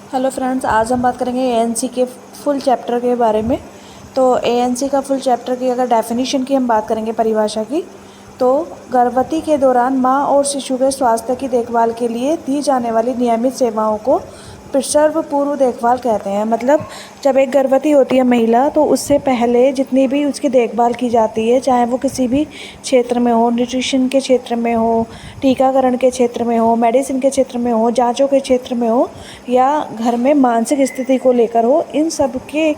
Hello friends, आज हम बात करेंगे एएनसी के फुल चैप्टर के बारे में। तो एएनसी का फुल चैप्टर की अगर डेफिनेशन की हम बात करेंगे, परिभाषा की, तो गर्भवती के दौरान माँ और शिशु के स्वास्थ्य की देखभाल के लिए दी जाने वाली नियमित सेवाओं को प्रसव पूर्व देखभाल कहते हैं। मतलब जब एक गर्भवती होती है महिला, तो उससे पहले जितनी भी उसकी देखभाल की जाती है, चाहे वो किसी भी क्षेत्र में हो, न्यूट्रिशन के क्षेत्र में हो, टीकाकरण के क्षेत्र में हो, मेडिसिन के क्षेत्र में हो, जांचों के क्षेत्र में हो, या घर में मानसिक स्थिति को लेकर हो, इन सब के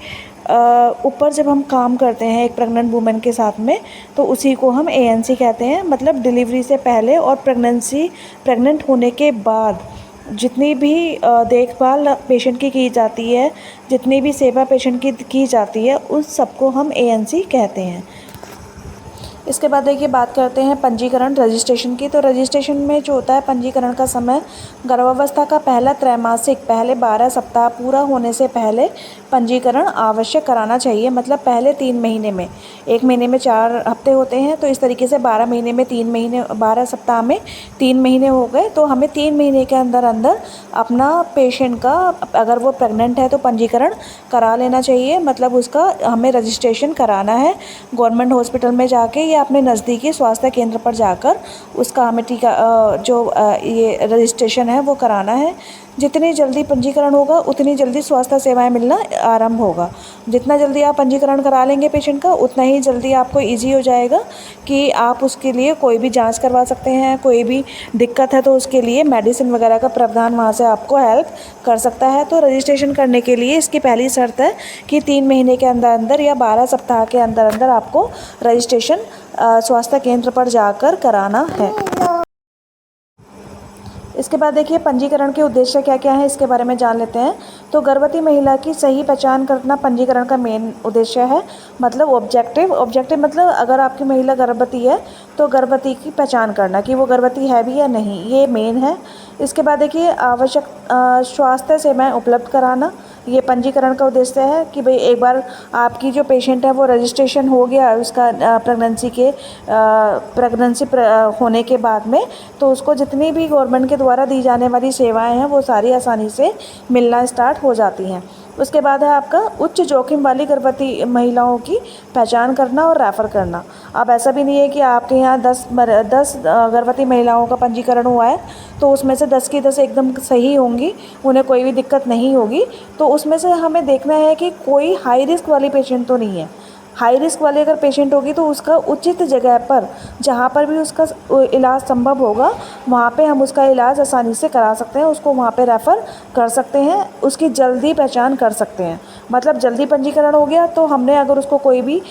ऊपर जब हम काम करते हैं एक प्रेग्नेंट वुमेन के साथ में, तो उसी को हम एएनसी कहते हैं। मतलब डिलीवरी से पहले और प्रेग्नेंट होने के बाद जितनी भी देखभाल पेशेंट की जाती है, जितनी भी सेवा पेशेंट की जाती है, उस सबको हम एएनसी कहते हैं। इसके बाद देखिए, बात करते हैं पंजीकरण रजिस्ट्रेशन की। तो रजिस्ट्रेशन में जो होता है, पंजीकरण का समय गर्भावस्था का पहला त्रैमासिक पहले 12 सप्ताह पूरा होने से पहले पंजीकरण आवश्यक कराना चाहिए। मतलब पहले 3 महीने में, 1 महीने में 4 हफ्ते होते हैं, तो इस तरीके से 12 महीने में 3 महीने, 12 सप्ताह में 3 महीने हो गए। तो हमें 3 महीने के अंदर अंदर अपना पेशेंट का, अगर वो प्रेग्नेंट है तो पंजीकरण करा लेना चाहिए। मतलब उसका हमें रजिस्ट्रेशन कराना है गवर्नमेंट हॉस्पिटल में जाके या अपने नज़दीकी स्वास्थ्य केंद्र पर जाकर उसका हमें ये रजिस्ट्रेशन है वो कराना है। जितनी जल्दी पंजीकरण होगा उतनी जल्दी स्वास्थ्य सेवाएं मिलना आरंभ होगा। जितना जल्दी आप पंजीकरण करा लेंगे पेशेंट का, उतना ही जल्दी आपको इजी हो जाएगा कि आप उसके लिए कोई भी जांच करवा सकते हैं। कोई भी दिक्कत है तो उसके लिए मेडिसिन वगैरह का प्रावधान वहाँ से आपको हेल्प कर सकता है। तो रजिस्ट्रेशन करने के लिए इसकी पहली शर्त है कि 3 महीने के अंदर अंदर या 12 सप्ताह के अंदर अंदर आपको रजिस्ट्रेशन स्वास्थ्य केंद्र पर जाकर कराना है। इसके बाद देखिए, पंजीकरण के उद्देश्य क्या क्या है, इसके बारे में जान लेते हैं। तो गर्भवती महिला की सही पहचान करना पंजीकरण का मेन उद्देश्य है। मतलब ऑब्जेक्टिव मतलब अगर आपकी महिला गर्भवती है तो गर्भवती की पहचान करना कि वो गर्भवती है भी या नहीं, ये मेन है। इसके बाद देखिए, आवश्यक स्वास्थ्य सेवाएं उपलब्ध कराना, ये पंजीकरण का उद्देश्य है कि भाई एक बार आपकी जो पेशेंट है वो रजिस्ट्रेशन हो गया उसका प्रेगनेंसी होने के बाद में, तो उसको जितनी भी गवर्नमेंट के द्वारा दी जाने वाली सेवाएं हैं वो सारी आसानी से मिलना स्टार्ट हो जाती हैं। उसके बाद है आपका उच्च जोखिम वाली गर्भवती महिलाओं की पहचान करना और रेफ़र करना। अब ऐसा भी नहीं है कि आपके यहाँ 10 गर्भवती महिलाओं का पंजीकरण हुआ है तो उसमें से 10 की 10 एकदम सही होंगी, उन्हें कोई भी दिक्कत नहीं होगी। तो उसमें से हमें देखना है कि कोई हाई रिस्क वाली पेशेंट तो नहीं है। हाई रिस्क वाली अगर पेशेंट होगी तो उसका उचित जगह पर, जहाँ पर भी उसका इलाज संभव होगा, वहाँ पे हम उसका इलाज आसानी से करा सकते हैं, उसको वहाँ पे रेफ़र कर सकते हैं, उसकी जल्दी पहचान कर सकते हैं। मतलब जल्दी पंजीकरण हो गया तो हमने अगर उसको कोई भी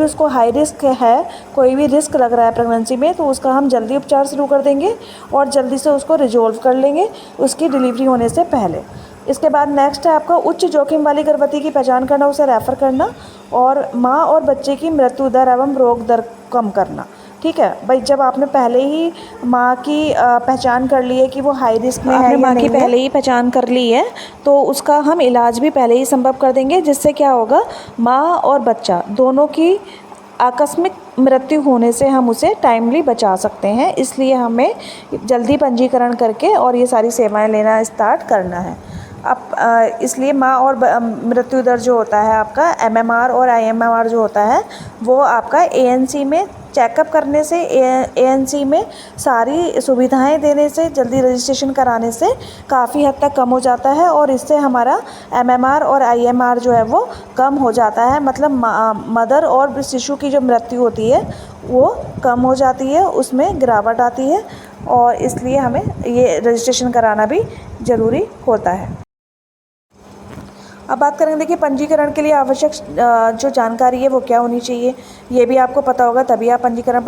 उसको हाई रिस्क है, कोई भी रिस्क लग रहा है प्रेगनेंसी में, तो उसका हम जल्दी उपचार शुरू कर देंगे और जल्दी से उसको रिजॉल्व कर लेंगे उसकी डिलीवरी होने से पहले। इसके बाद नेक्स्ट है आपका उच्च जोखिम वाली गर्भवती की पहचान करना, उसे रेफ़र करना, और माँ और बच्चे की मृत्यु दर एवं रोग दर कम करना। ठीक है भाई, जब आपने पहले ही माँ की पहचान कर ली है कि वो हाई रिस्क में है, आपने माँ की पहले ही पहचान कर ली है, तो उसका हम इलाज भी पहले ही संभव कर देंगे, जिससे क्या होगा, माँ और बच्चा दोनों की आकस्मिक मृत्यु होने से हम उसे टाइमली बचा सकते हैं। इसलिए हमें जल्दी पंजीकरण करके और ये सारी सेवाएं लेना स्टार्ट करना है। अब इसलिए माँ और मृत्यु दर जो होता है आपका, एमएमआर और आईएमआर जो होता है, वो आपका एएनसी में चेकअप करने से, एएनसी में सारी सुविधाएं देने से, जल्दी रजिस्ट्रेशन कराने से काफ़ी हद तक कम हो जाता है और इससे हमारा एमएमआर और आईएमआर जो है वो कम हो जाता है। मतलब मदर और शिशु की जो मृत्यु होती है वो कम हो जाती है, उसमें गिरावट आती है, और इसलिए हमें ये रजिस्ट्रेशन कराना भी ज़रूरी होता है। अब बात करेंगे, देखिए, पंजीकरण के लिए आवश्यक जो जानकारी है वो क्या होनी चाहिए, ये भी आपको पता होगा तभी आप पंजीकरण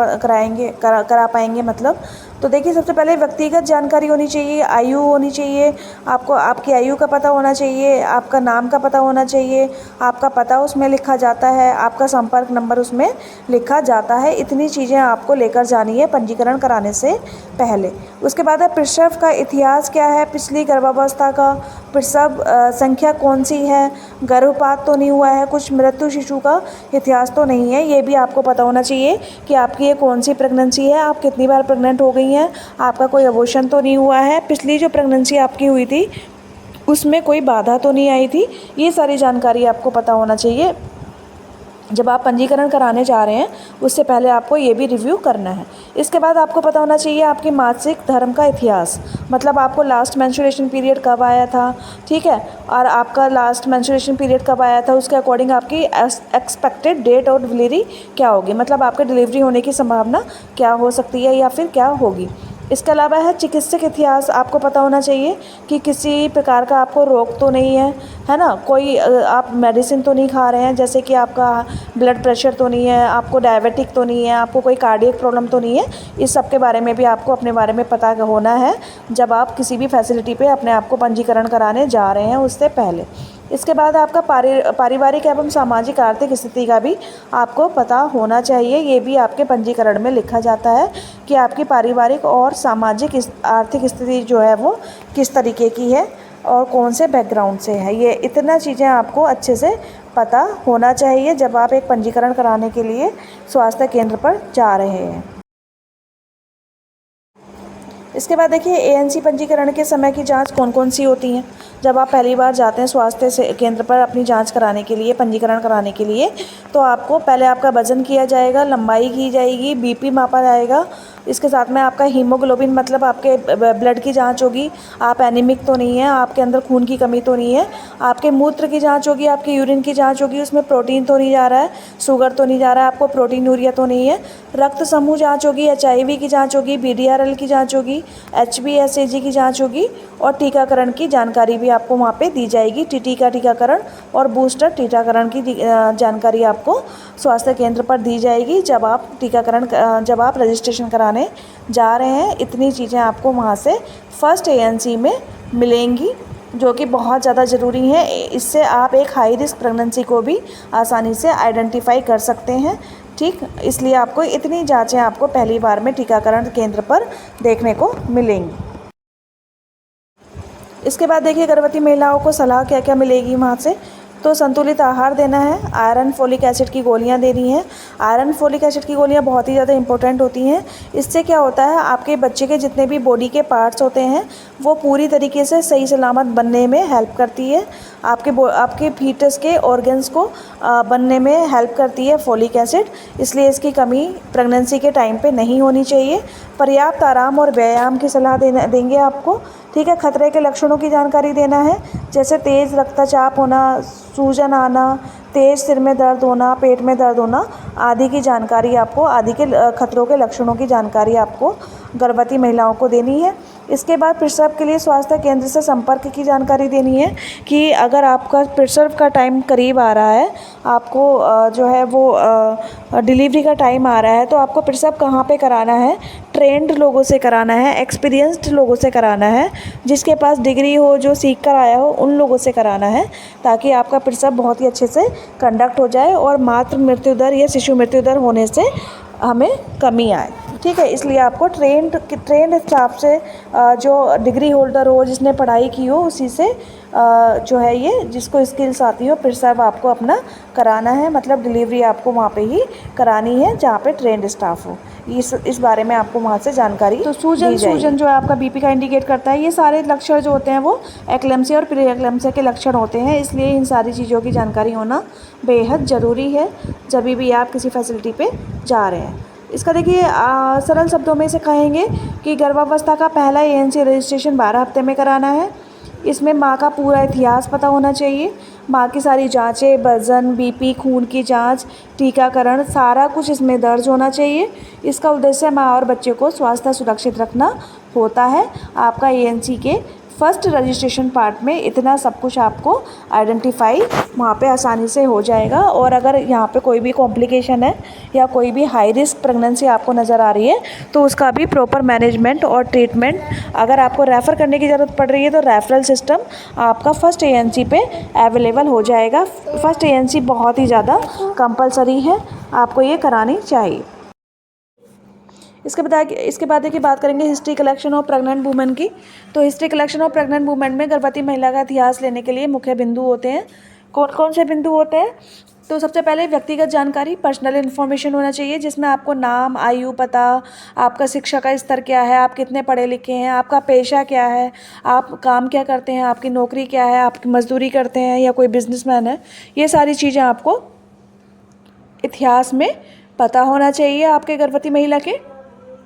करा पाएंगे। मतलब तो देखिए, सबसे पहले व्यक्तिगत जानकारी होनी चाहिए, आयु होनी चाहिए, आपको आपकी आयु का पता होना चाहिए, आपका नाम का पता होना चाहिए, आपका पता उसमें लिखा जाता है, आपका संपर्क नंबर उसमें लिखा जाता है। इतनी चीज़ें आपको लेकर जानी है पंजीकरण कराने से पहले। उसके बाद है प्रसव का इतिहास क्या है, पिछली गर्भावस्था का प्रसव संख्या कौन सी है, गर्भपात तो नहीं हुआ है, कुछ मृत्यु शिशु का इतिहास तो नहीं है, ये भी आपको पता होना चाहिए कि आपकी ये कौन सी प्रेगनेंसी है, आप कितनी बार प्रेग्नेंट हो गई हैं, आपका कोई अबॉर्शन तो नहीं हुआ है, पिछली जो प्रेगनेंसी आपकी हुई थी उसमें कोई बाधा तो नहीं आई थी, ये सारी जानकारी आपको पता होना चाहिए। जब आप पंजीकरण कराने जा रहे हैं उससे पहले आपको ये भी रिव्यू करना है। इसके बाद आपको पता होना चाहिए आपकी मासिक धर्म का इतिहास, मतलब आपको लास्ट मेंस्ट्रुएशन पीरियड कब आया था, ठीक है, और आपका लास्ट मेंस्ट्रुएशन पीरियड कब आया था, उसके अकॉर्डिंग आपकी एक्सपेक्टेड डेट और डिलीवरी क्या होगी, मतलब आपके डिलीवरी होने की संभावना क्या हो सकती है या फिर क्या होगी। इसके अलावा है चिकित्सक इतिहास, आपको पता होना चाहिए कि किसी प्रकार का आपको रोग तो नहीं है ना, कोई आप मेडिसिन तो नहीं खा रहे हैं, जैसे कि आपका ब्लड प्रेशर तो नहीं है, आपको डायबिटिक तो नहीं है, आपको कोई कार्डियक प्रॉब्लम तो नहीं है। इस सब के बारे में भी आपको अपने बारे में पता होना है जब आप किसी भी फैसिलिटी पे अपने आप को पंजीकरण कराने जा रहे हैं उससे पहले। इसके बाद आपका पारिवारिक एवं सामाजिक आर्थिक स्थिति का भी आपको पता होना चाहिए। ये भी आपके पंजीकरण में लिखा जाता है कि आपकी पारिवारिक और सामाजिक आर्थिक स्थिति जो है वो किस तरीके की है और कौन से बैकग्राउंड से है। ये इतना चीज़ें आपको अच्छे से पता होना चाहिए जब आप एक पंजीकरण कराने के लिए स्वास्थ्य केंद्र पर जा रहे हैं। इसके बाद देखिए एएनसी पंजीकरण के समय की जांच कौन कौन सी होती हैं। जब आप पहली बार जाते हैं स्वास्थ्य से केंद्र पर अपनी जांच कराने के लिए, पंजीकरण कराने के लिए, तो आपको पहले आपका वज़न किया जाएगा, लंबाई की जाएगी, बीपी मापा जाएगा। इसके साथ में आपका हीमोग्लोबिन मतलब आपके ब्लड की जांच होगी, आप एनीमिक तो नहीं है, आपके अंदर खून की कमी तो नहीं है। आपके मूत्र की जांच होगी, आपके यूरिन की जांच होगी, उसमें प्रोटीन तो नहीं जा रहा है, शुगर तो नहीं जा रहा है, आपको प्रोटीन यूरिया तो नहीं है। रक्त समूह जांच होगी, HIV की जांच होगी, BDRL की जांच होगी, HbSAg की जांच होगी और टीकाकरण की जानकारी भी आपको वहाँ पे दी जाएगी। टीटी का टीकाकरण और बूस्टर टीकाकरण की जानकारी आपको स्वास्थ्य केंद्र पर दी जाएगी जब आप रजिस्ट्रेशन कराने जा रहे हैं। इतनी चीज़ें आपको वहाँ से फर्स्ट एएनसी में मिलेंगी जो कि बहुत ज़्यादा ज़रूरी है। इससे आप एक हाई रिस्क प्रेगनेंसी को भी आसानी से आइडेंटिफाई कर सकते हैं, ठीक। इसलिए आपको इतनी जांचें आपको पहली बार में टीकाकरण केंद्र पर देखने को मिलेंगी। इसके बाद देखिए गर्भवती महिलाओं को सलाह क्या क्या मिलेगी वहाँ से। तो संतुलित आहार देना है, आयरन फोलिक एसिड की गोलियां देनी है। आयरन फोलिक एसिड की गोलियां बहुत ही ज़्यादा इंपॉर्टेंट होती हैं। इससे क्या होता है आपके बच्चे के जितने भी बॉडी के पार्ट्स होते हैं वो पूरी तरीके से सही सलामत बनने में हेल्प करती है। आपके फीटस के ऑर्गन्स को बनने में हेल्प करती है फोलिक एसिड, इसलिए इसकी कमी प्रेगनेंसी के टाइम पे नहीं होनी चाहिए। पर्याप्त आराम और व्यायाम की सलाह देंगे आपको, ठीक है। खतरे के लक्षणों की जानकारी देना है, जैसे तेज़ रक्तचाप होना, सूजन आना, तेज़ सिर में दर्द होना, पेट में दर्द होना आदि की जानकारी आपको, आदि के खतरों के लक्षणों की जानकारी आपको गर्भवती महिलाओं को देनी है। इसके बाद प्रसव के लिए स्वास्थ्य केंद्र से संपर्क की जानकारी देनी है कि अगर आपका प्रसव का टाइम करीब आ रहा है, आपको जो है वो डिलीवरी का टाइम आ रहा है, तो आपको प्रसव कहाँ पे कराना है। ट्रेंड लोगों से कराना है, एक्सपीरियंस्ड लोगों से कराना है, जिसके पास डिग्री हो, जो सीख कर आया हो, उन लोगों से कराना है, ताकि आपका प्रसव बहुत ही अच्छे से कंडक्ट हो जाए और मातृ मृत्यु दर या शिशु मृत्यु दर होने से हमें कमी आए, ठीक है। इसलिए आपको ट्रेंड स्टाफ से जो डिग्री होल्डर हो, जिसने पढ़ाई की हो, उसी से जो है ये जिसको स्किल्स आती हो प्रसव आपको अपना कराना है, मतलब डिलीवरी आपको वहाँ पे ही करानी है जहाँ पे ट्रेंड स्टाफ हो। इस बारे में आपको वहाँ से जानकारी तो सूजन जो है आपका बीपी का इंडिकेट करता है। ये सारे लक्षण जो होते हैं वो एक्लेम्सिया और प्री एक्लेम्सिया के लक्षण होते हैं, इसलिए इन सारी चीज़ों की जानकारी होना बेहद ज़रूरी है जब भी आप किसी फैसिलिटी पे जा रहे हैं। इसका देखिए सरल शब्दों में से कहेंगे कि गर्भावस्था का पहला एएनसी रजिस्ट्रेशन 12 हफ्ते में कराना है। इसमें माँ का पूरा इतिहास पता होना चाहिए, माँ की सारी जांचें, वजन, बीपी, खून की जांच, टीकाकरण, सारा कुछ इसमें दर्ज होना चाहिए। इसका उद्देश्य माँ और बच्चे को स्वास्थ्य सुरक्षित रखना होता है। आपका एएनसी के फर्स्ट रजिस्ट्रेशन पार्ट में इतना सब कुछ आपको आइडेंटिफाई वहाँ पे आसानी से हो जाएगा। और अगर यहाँ पे कोई भी कॉम्प्लिकेशन है या कोई भी हाई रिस्क प्रेगनेंसी आपको नज़र आ रही है तो उसका भी प्रॉपर मैनेजमेंट और ट्रीटमेंट, अगर आपको रेफ़र करने की ज़रूरत पड़ रही है तो रेफरल सिस्टम आपका फर्स्ट एएनसी पे अवेलेबल हो जाएगा। फर्स्ट एएनसी बहुत ही ज़्यादा कंपलसरी है, आपको ये करानी चाहिए। इसके बाद देखिए बात करेंगे history collection of pregnant women की। तो history collection of pregnant women में गर्भवती महिला का इतिहास लेने के लिए मुख्य बिंदु होते हैं। कौन कौन से बिंदु होते हैं। तो सबसे पहले व्यक्तिगत जानकारी, पर्सनल इन्फॉर्मेशन होना चाहिए, जिसमें आपको नाम, आयु, पता, आपका शिक्षा का स्तर क्या है, आप कितने पढ़े लिखे हैं, आपका पेशा क्या है, आप काम क्या करते हैं, आपकी नौकरी क्या है, आप मजदूरी करते हैं या कोई बिजनेसमैन है, ये सारी चीज़ें आपको इतिहास में पता होना चाहिए आपके गर्भवती महिला के।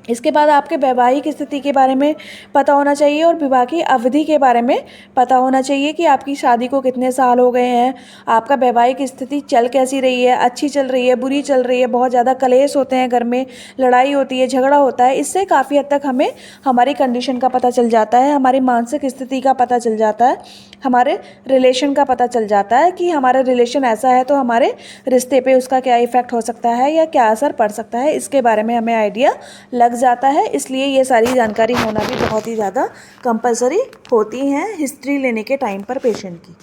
इसके बाद आपके वैवाहिक स्थिति के बारे में पता होना चाहिए और विवाह की अवधि के बारे में पता होना चाहिए कि आपकी शादी को कितने साल हो गए हैं, आपका वैवाहिक स्थिति चल कैसी रही है, अच्छी चल रही है, बुरी चल रही है, बहुत ज़्यादा कलेश होते हैं घर में, लड़ाई होती है, झगड़ा होता है। इससे काफ़ी हद तक हमें हमारी कंडीशन का पता चल जाता है, हमारी मानसिक स्थिति का पता चल जाता है, हमारे रिलेशन का पता चल जाता है कि हमारा रिलेशन ऐसा है तो हमारे रिश्ते पे उसका क्या इफ़ेक्ट हो सकता है या क्या असर पड़ सकता है, इसके बारे में हमें आइडिया लग जाता है। इसलिए ये सारी जानकारी होना भी बहुत ही ज़्यादा कंपलसरी होती हैं हिस्ट्री लेने के टाइम पर पेशेंट की।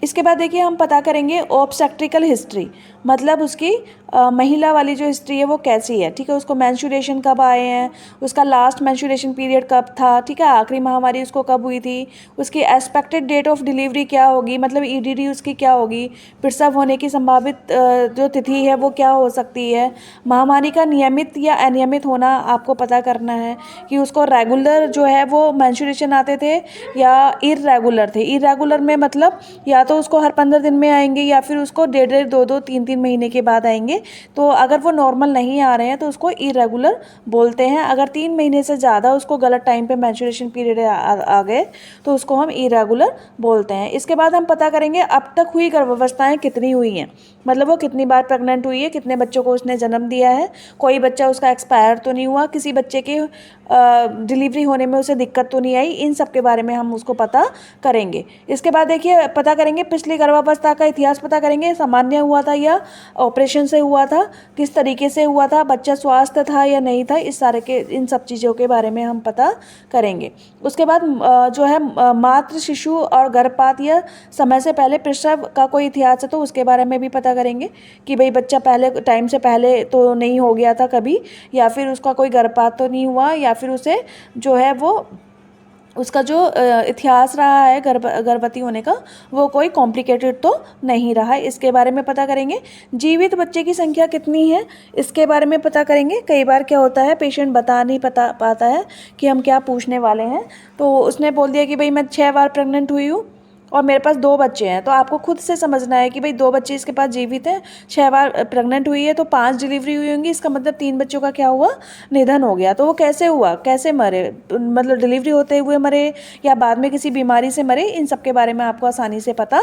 इसके बाद देखिए हम पता करेंगे ऑब्स्टेट्रिकल हिस्ट्री, मतलब उसकी महिला वाली जो हिस्ट्री है वो कैसी है, ठीक है। उसको मेंस्ट्रुएशन कब आए हैं, उसका लास्ट मेंस्ट्रुएशन पीरियड कब था, ठीक है, आखिरी महामारी उसको कब हुई थी, उसकी एक्सपेक्टेड डेट ऑफ डिलीवरी क्या होगी, मतलब ईडीडी उसकी क्या होगी, प्रसव होने की संभावित जो तिथि है वो क्या हो सकती है, महामारी का नियमित या अनियमित होना आपको पता करना है कि उसको रेगुलर जो है वो मेंस्ट्रुएशन आते थे या इर्रेगुलर थे। इर्रेगुलर में मतलब या तो उसको हर 15 दिन में आएंगे या फिर उसको 1.5 2 3 महीने के बाद आएंगे। तो अगर वो नॉर्मल नहीं आ रहे हैं तो उसको इरेगुलर बोलते हैं। अगर 3 महीने से ज़्यादा उसको गलत टाइम पे मैच्योरेशन पीरियड आ गए तो उसको हम इरेगुलर बोलते हैं। इसके बाद हम पता करेंगे अब तक हुई गर्भावस्थाएं कितनी हुई हैं, मतलब वो कितनी बार प्रेग्नेंट हुई है, कितने बच्चों को उसने जन्म दिया है, कोई बच्चा उसका एक्सपायर तो नहीं हुआ, किसी बच्चे के डिलीवरी होने में उसे दिक्कत तो नहीं आई, इन सब के बारे में हम उसको पता करेंगे। इसके बाद देखिए पता करेंगे पिछली गर्भावस्था का इतिहास पता करेंगे, सामान्य हुआ था या ऑपरेशन से हुआ था, किस तरीके से हुआ था, बच्चा स्वस्थ था या नहीं था, इस सारे के इन सब चीज़ों के बारे में हम पता करेंगे। उसके बाद जो है मातृ शिशु और गर्भपात या समय से पहले प्रसव का कोई इतिहास है तो उसके बारे में भी पता करेंगे कि भाई बच्चा पहले टाइम से पहले तो नहीं हो गया था कभी, या फिर उसका कोई गर्भपात तो नहीं हुआ, या फिर उसे जो है वो उसका जो इतिहास रहा है गर्भवती होने का वो कोई कॉम्प्लिकेटेड तो नहीं रहा है, इसके बारे में पता करेंगे। जीवित बच्चे की संख्या कितनी है इसके बारे में पता करेंगे। कई बार क्या होता है पेशेंट बता नहीं पाता है कि हम क्या पूछने वाले हैं, तो उसने बोल दिया कि भाई मैं 6 बार प्रेग्नेंट हुई हूँ और मेरे पास 2 बच्चे हैं, तो आपको खुद से समझना है कि भाई 2 बच्चे इसके पास जीवित हैं, 6 बार प्रेग्नेंट हुई है तो 5 डिलीवरी हुई होंगी, इसका मतलब 3 बच्चों का क्या हुआ, निधन हो गया। तो वो कैसे हुआ, कैसे मरे, मतलब डिलीवरी होते हुए मरे या बाद में किसी बीमारी से मरे, इन सब के बारे में आपको आसानी से पता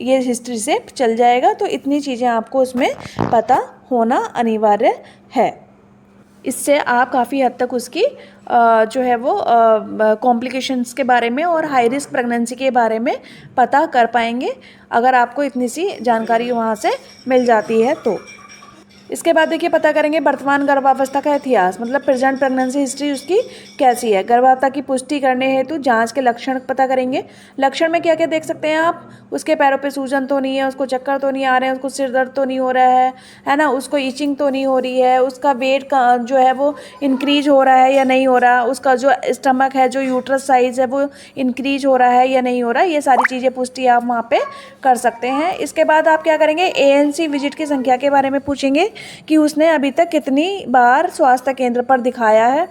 ये हिस्ट्री से चल जाएगा। तो इतनी चीज़ें आपको उसमें पता होना अनिवार्य है। इससे आप काफ़ी हद तक उसकी जो है वो कॉम्प्लिकेशंस के बारे में और हाई रिस्क प्रेगनेंसी के बारे में पता कर पाएंगे, अगर आपको इतनी सी जानकारी वहाँ से मिल जाती है तो। इसके बाद देखिए पता करेंगे वर्तमान गर्भावस्था का इतिहास, मतलब प्रेजेंट प्रेगनेंसी हिस्ट्री उसकी कैसी है। गर्भावस्था की पुष्टि करने हेतु जांच के लक्षण पता करेंगे। लक्षण में क्या क्या देख सकते हैं आप, उसके पैरों पे सूजन तो नहीं है, उसको चक्कर तो नहीं आ रहे हैं, उसको सिर दर्द तो नहीं हो रहा है ना, उसको ईचिंग तो नहीं हो रही है, उसका वेट का जो है वो इंक्रीज हो रहा है या नहीं हो रहा, उसका जो स्टमक है, जो यूट्रस साइज है वो इंक्रीज हो रहा है या नहीं हो रहा, ये सारी चीज़ें पुष्टि आप वहाँ पे कर सकते हैं। इसके बाद आप क्या करेंगे, ANC विजिट की संख्या के बारे में पूछेंगे कि उसने अभी तक कितनी बार स्वास्थ्य केंद्र पर दिखाया है।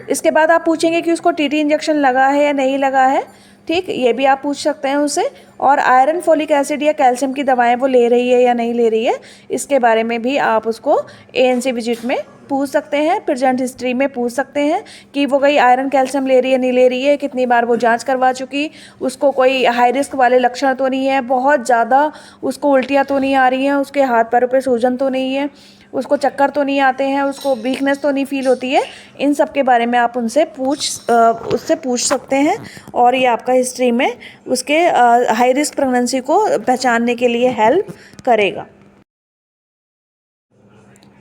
इसके बाद आप पूछेंगे कि उसको TT इंजेक्शन लगा है या नहीं लगा है, ठीक, ये भी आप पूछ सकते हैं उससे। और आयरन, फोलिक एसिड या कैल्शियम की दवाएं वो ले रही है या नहीं ले रही है, इसके बारे में भी आप उसको ANC विजिट में पूछ सकते हैं, प्रेजेंट हिस्ट्री में पूछ सकते हैं कि वो कोई आयरन कैल्शियम ले रही है नहीं ले रही है, कितनी बार वो जांच करवा चुकी, उसको कोई हाई रिस्क वाले लक्षण तो नहीं है, बहुत ज़्यादा उसको उल्टियाँ तो नहीं आ रही हैं, उसके हाथ पैरों पे सूजन तो नहीं है, उसको चक्कर तो नहीं आते हैं, उसको वीकनेस तो नहीं फील होती है, इन सब के बारे में आप उससे पूछ सकते हैं। और ये आपका हिस्ट्री में उसके हाई रिस्क प्रेगनेंसी को पहचानने के लिए हेल्प करेगा।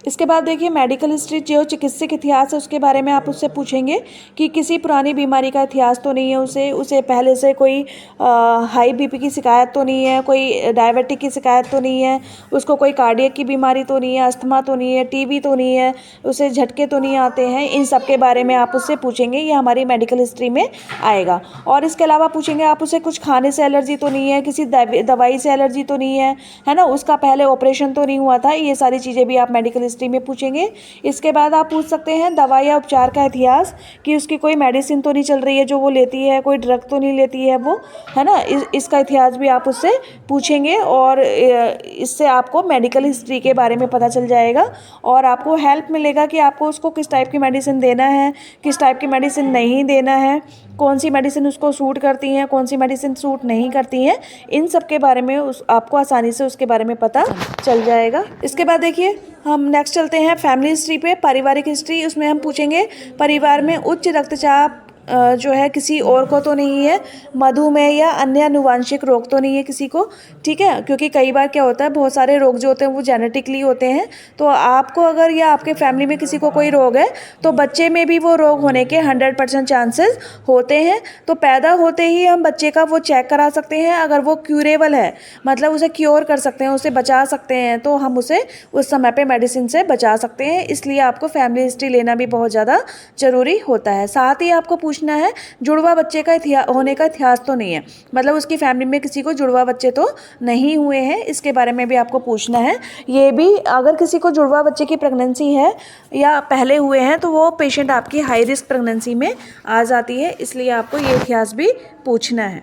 इसके बाद देखिए मेडिकल हिस्ट्री, जो चिकित्सक इतिहास है उसके बारे में आप उससे पूछेंगे कि किसी पुरानी बीमारी का इतिहास तो नहीं है, उसे पहले से कोई हाई बीपी की शिकायत तो नहीं है, कोई डायबिटिक की शिकायत तो नहीं है, उसको कोई कार्डियक की बीमारी तो नहीं है, अस्थमा तो नहीं है, टीबी तो नहीं है, उसे झटके तो नहीं आते हैं। इन सब के बारे में आप उससे पूछेंगे, ये हमारी मेडिकल हिस्ट्री में आएगा। और इसके अलावा पूछेंगे आप उसे कुछ खाने से एलर्जी तो नहीं है, किसी दवाई से एलर्जी तो नहीं है ना, उसका पहले ऑपरेशन तो नहीं हुआ था। ये सारी चीज़ें भी आप मेडिकल हिस्ट्री में पूछेंगे। इसके बाद आप पूछ सकते हैं दवा या उपचार का इतिहास, कि उसकी कोई मेडिसिन तो नहीं चल रही है जो वो लेती है, कोई ड्रग तो नहीं लेती है वो, है ना। इसका इतिहास भी आप उससे पूछेंगे और इससे आपको मेडिकल हिस्ट्री के बारे में पता चल जाएगा और आपको हेल्प मिलेगा कि आपको उसको किस टाइप की मेडिसिन देना है, किस टाइप की मेडिसिन नहीं देना है, कौन सी मेडिसिन उसको सूट करती हैं, कौन सी मेडिसिन सूट नहीं करती हैं। इन सब के बारे में आपको आसानी से उसके बारे में पता चल जाएगा। इसके बाद देखिए हम नेक्स्ट चलते हैं फैमिली हिस्ट्री पे, पारिवारिक हिस्ट्री। उसमें हम पूछेंगे परिवार में उच्च रक्तचाप जो है किसी और को तो नहीं है, मधुमेह या अन्य आनुवांशिक रोग तो नहीं है किसी को, ठीक है। क्योंकि कई बार क्या होता है, बहुत सारे रोग जो होते हैं वो जेनेटिकली होते हैं। तो आपको अगर या आपके फैमिली में किसी को कोई रोग है तो बच्चे में भी वो रोग होने के 100% चांसेस होते हैं। तो पैदा होते ही हम बच्चे का वो चेक करा सकते हैं। अगर वो क्यूरेबल है, मतलब उसे क्योर कर सकते हैं, उसे बचा सकते हैं, तो हम उसे उस समय पे मेडिसिन से बचा सकते हैं। इसलिए आपको फैमिली हिस्ट्री लेना भी बहुत ज़्यादा ज़रूरी होता है। साथ ही आपको पूछना है जुड़वा बच्चे का होने का इतिहास तो नहीं है, मतलब उसकी फैमिली में किसी को जुड़वा बच्चे तो नहीं हुए हैं, इसके बारे में भी आपको पूछना है। ये भी अगर किसी को जुड़वा बच्चे की प्रेगनेंसी है या पहले हुए हैं तो वो पेशेंट आपकी हाई रिस्क प्रेगनेंसी में आ जाती है, इसलिए आपको ये इतिहास भी पूछना है।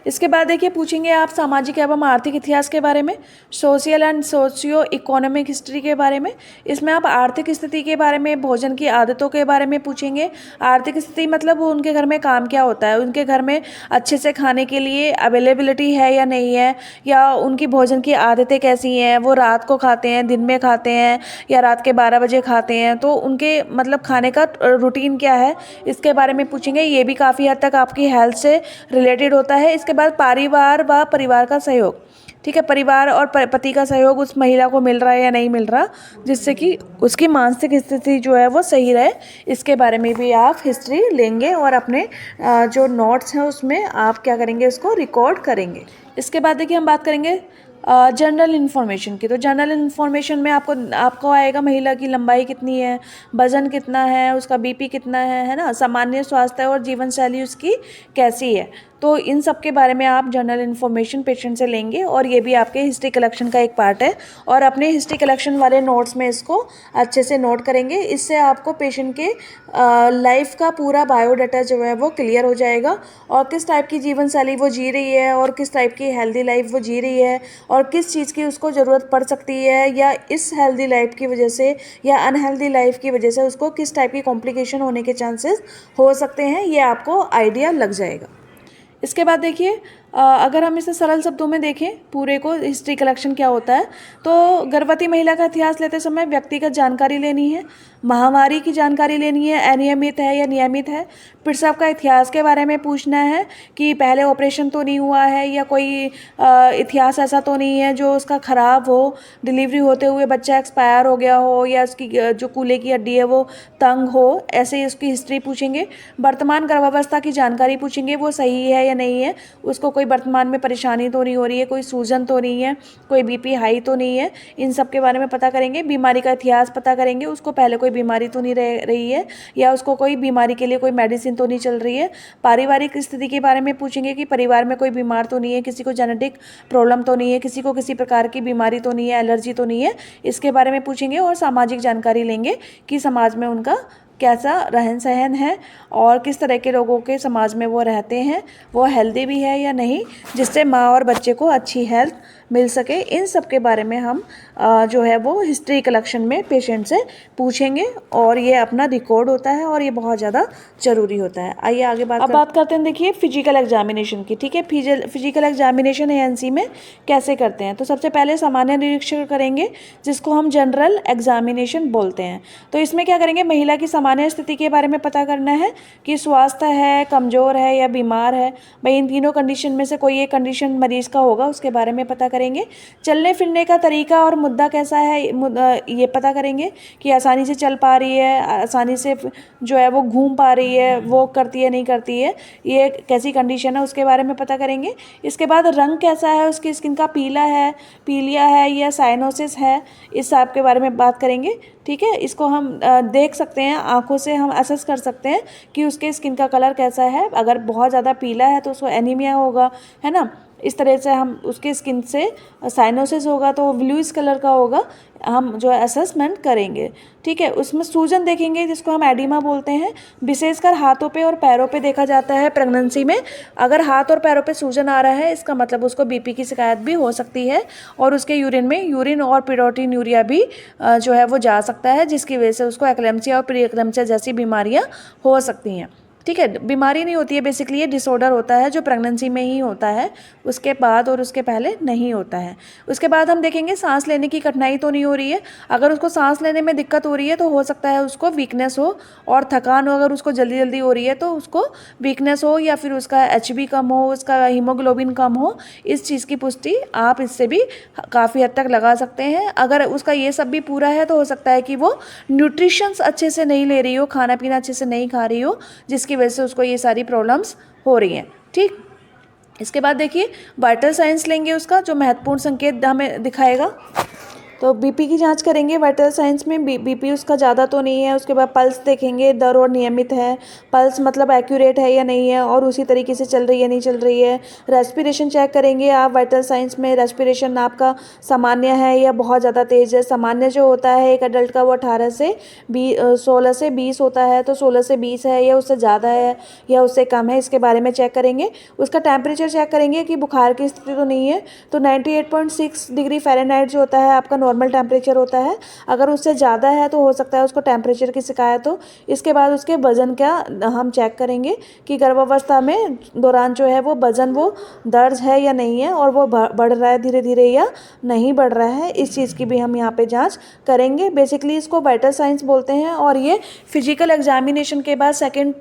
इसके बाद देखिए पूछेंगे आप सामाजिक एवं आर्थिक इतिहास के बारे में, social and socio economic history के बारे में। इसमें आप आर्थिक स्थिति के बारे में, भोजन की आदतों के बारे में पूछेंगे। आर्थिक स्थिति मतलब उनके घर में काम क्या होता है, उनके घर में अच्छे से खाने के लिए अवेलेबिलिटी है या नहीं है, या उनकी भोजन की आदतें कैसी हैं, वो रात को खाते हैं, दिन में खाते हैं या रात के 12 बजे खाते हैं, तो उनके मतलब खाने का रूटीन क्या है, इसके बारे में पूछेंगे। ये भी काफ़ी हद तक आपकी हेल्थ से रिलेटेड होता है। इसके बाद परिवार का सहयोग, ठीक है, परिवार और पति का सहयोग उस महिला को मिल रहा है या नहीं मिल रहा, जिससे कि उसकी मानसिक स्थिति जो है वो सही रहे, इसके बारे में भी आप हिस्ट्री लेंगे और अपने जो नोट्स हैं उसमें आप क्या करेंगे, उसको रिकॉर्ड करेंगे। इसके बाद देखिए हम बात करेंगे जनरल इन्फॉर्मेशन की। तो जनरल इन्फॉर्मेशन में आपको आएगा महिला की लंबाई कितनी है, वजन कितना है, उसका बीपी कितना है ना, सामान्य स्वास्थ्य और जीवन शैली उसकी कैसी है। तो इन सब के बारे में आप जनरल इन्फॉर्मेशन पेशेंट से लेंगे और ये भी आपके हिस्ट्री कलेक्शन का एक पार्ट है और अपने हिस्ट्री कलेक्शन वाले नोट्स में इसको अच्छे से नोट करेंगे। इससे आपको पेशेंट के लाइफ का पूरा बायोडाटा जो है वो क्लियर हो जाएगा और किस टाइप की जीवन शैली वो जी रही है और किस टाइप की हेल्दी लाइफ वो जी रही है और किस चीज़ की उसको ज़रूरत पड़ सकती है, या इस हेल्दी लाइफ की वजह से या अनहेल्दी लाइफ की वजह से उसको किस टाइप की कॉम्प्लिकेशन होने के चांसेस हो सकते हैं, ये आपको आइडिया लग जाएगा। इसके बाद देखिए अगर हम इसे सरल शब्दों में देखें पूरे को, हिस्ट्री कलेक्शन क्या होता है, तो गर्भवती महिला का इतिहास लेते समय व्यक्तिगत जानकारी लेनी है, महामारी की जानकारी लेनी है, अनियमित है या नियमित है, प्रसव का इतिहास के बारे में पूछना है कि पहले ऑपरेशन तो नहीं हुआ है या कोई इतिहास ऐसा तो नहीं है जो उसका ख़राब हो, डिलीवरी होते हुए बच्चा एक्सपायर हो गया हो या उसकी जो कूल्हे की हड्डी है वो तंग हो, ऐसे ही उसकी हिस्ट्री पूछेंगे। वर्तमान गर्भावस्था की जानकारी पूछेंगे, वो सही है या नहीं है, उसको कोई वर्तमान में परेशानी तो नहीं हो रही है, कोई सूजन तो नहीं है, कोई बीपी हाई तो नहीं है, इन सब के बारे में पता करेंगे। बीमारी का इतिहास पता करेंगे, उसको पहले कोई बीमारी तो नहीं रह रही है या उसको कोई बीमारी के लिए कोई मेडिसिन तो नहीं चल रही है। पारिवारिक स्थिति के बारे में पूछेंगे कि परिवार में कोई बीमार तो नहीं है, किसी को जेनेटिक प्रॉब्लम तो नहीं है, किसी को किसी प्रकार की बीमारी तो नहीं है, एलर्जी तो नहीं है, इसके बारे में पूछेंगे। और सामाजिक जानकारी लेंगे कि समाज में उनका कैसा रहन सहन है और किस तरह के लोगों के समाज में वो रहते हैं, वो हेल्दी भी है या नहीं, जिससे माँ और बच्चे को अच्छी हेल्थ मिल सके। इन सब के बारे में हम जो है वो हिस्ट्री कलेक्शन में पेशेंट से पूछेंगे और ये अपना रिकॉर्ड होता है और ये बहुत ज़्यादा ज़रूरी होता है। आइए आगे बात करते हैं देखिए फिजिकल एग्जामिनेशन की, ठीक है। फिजिकल एग्जामिनेशन एएनसी में कैसे करते हैं, तो सबसे पहले सामान्य निरीक्षण करेंगे जिसको हम जनरल एग्जामिनेशन बोलते हैं। तो इसमें क्या करेंगे, महिला की सामान्य स्थिति के बारे में पता करना है कि स्वास्थ्य है, कमज़ोर है या बीमार है। भाई इन तीनों कंडीशन में से कोई एक कंडीशन मरीज़ का होगा, उसके बारे में पता करेंगे। करेंगे। चलने फिरने का तरीका और मुद्दा कैसा है, ये पता करेंगे कि आसानी से चल पा रही है, आसानी से जो है वो घूम पा रही है, वॉक करती है नहीं करती है, ये कैसी कंडीशन है उसके बारे में पता करेंगे। इसके बाद रंग कैसा है उसकी स्किन का, पीला है, पीलिया है या साइनोसिस है, इस सब के बारे में बात करेंगे। ठीक है, इसको हम देख सकते हैं, आंखों से हम असेस कर सकते हैं कि उसके स्किन का कलर कैसा है। अगर बहुत ज़्यादा पीला है तो उसको एनीमिया होगा, है ना। इस तरह से हम उसके स्किन से साइनोसिस होगा तो ब्लूइश कलर का होगा, हम जो है असेसमेंट करेंगे। ठीक है, उसमें सूजन देखेंगे जिसको हम एडिमा बोलते हैं, विशेषकर हाथों पे और पैरों पे देखा जाता है प्रेगनेंसी में। अगर हाथ और पैरों पे सूजन आ रहा है इसका मतलब उसको बीपी की शिकायत भी हो सकती है, और उसके यूरिन में यूरिन और प्रोटीनूरिया भी जो है वो जा सकता है, जिसकी वजह से उसको एक्लेम्सिया और प्री एक्लेम्सिया जैसी बीमारियाँ हो सकती हैं। ठीक है, बीमारी नहीं होती है, बेसिकली ये डिसऑर्डर होता है जो प्रेगनेंसी में ही होता है, उसके बाद और उसके पहले नहीं होता है। उसके बाद हम देखेंगे सांस लेने की कठिनाई तो नहीं हो रही है। अगर उसको सांस लेने में दिक्कत हो रही है तो हो सकता है उसको वीकनेस हो और थकान हो। अगर उसको जल्दी जल्दी हो रही है तो उसको वीकनेस हो, या फिर उसका HB कम हो, उसका हीमोग्लोबिन कम हो। इस चीज़ की पुष्टि आप इससे भी काफ़ी हद तक लगा सकते हैं। अगर उसका ये सब भी पूरा है तो हो सकता है कि वो न्यूट्रिशंस अच्छे से नहीं ले रही हो, खाना पीना अच्छे से नहीं खा रही हो, जिसकी वजह से उसको ये सारी प्रॉब्लम्स हो रही हैं। ठीक, इसके बाद देखिए वाइटल साइंस लेंगे, उसका जो महत्वपूर्ण संकेत हमें दिखाएगा। तो बीपी की जांच करेंगे वाइटल साइंस में, बीपी उसका ज़्यादा तो नहीं है। उसके बाद पल्स देखेंगे, दर और नियमित है, पल्स मतलब एक्यूरेट है या नहीं है, और उसी तरीके से चल रही है नहीं चल रही है। रेस्पिरेशन चेक करेंगे आप वाइटल साइंस में, रेस्पिरेशन आपका सामान्य है या बहुत ज़्यादा तेज़ है। सामान्य जो होता है एक एडल्ट का वो 16 से 20 होता है, तो 16 से 20 है या उससे ज़्यादा है या उससे कम है, इसके बारे में चेक करेंगे। उसका टेम्परेचर चेक करेंगे कि बुखार की स्थिति तो नहीं है। तो 98.6 डिग्री फ़ारेनहाइट जो होता है आपका नॉर्मल टेम्परेचर होता है। अगर उससे ज़्यादा है तो हो सकता है उसको टेम्परेचर की शिकायत हो। इसके बाद उसके वज़न का हम चेक करेंगे कि गर्भावस्था में दौरान जो है वो वज़न वो दर्ज है या नहीं है, और वो बढ़ रहा है धीरे धीरे या नहीं बढ़ रहा है, इस चीज़ की भी हम यहाँ पे जांच करेंगे। बेसिकली इसको वाइटल साइंस बोलते हैं, और ये फिजिकल एग्जामिनेशन के बाद सेकेंड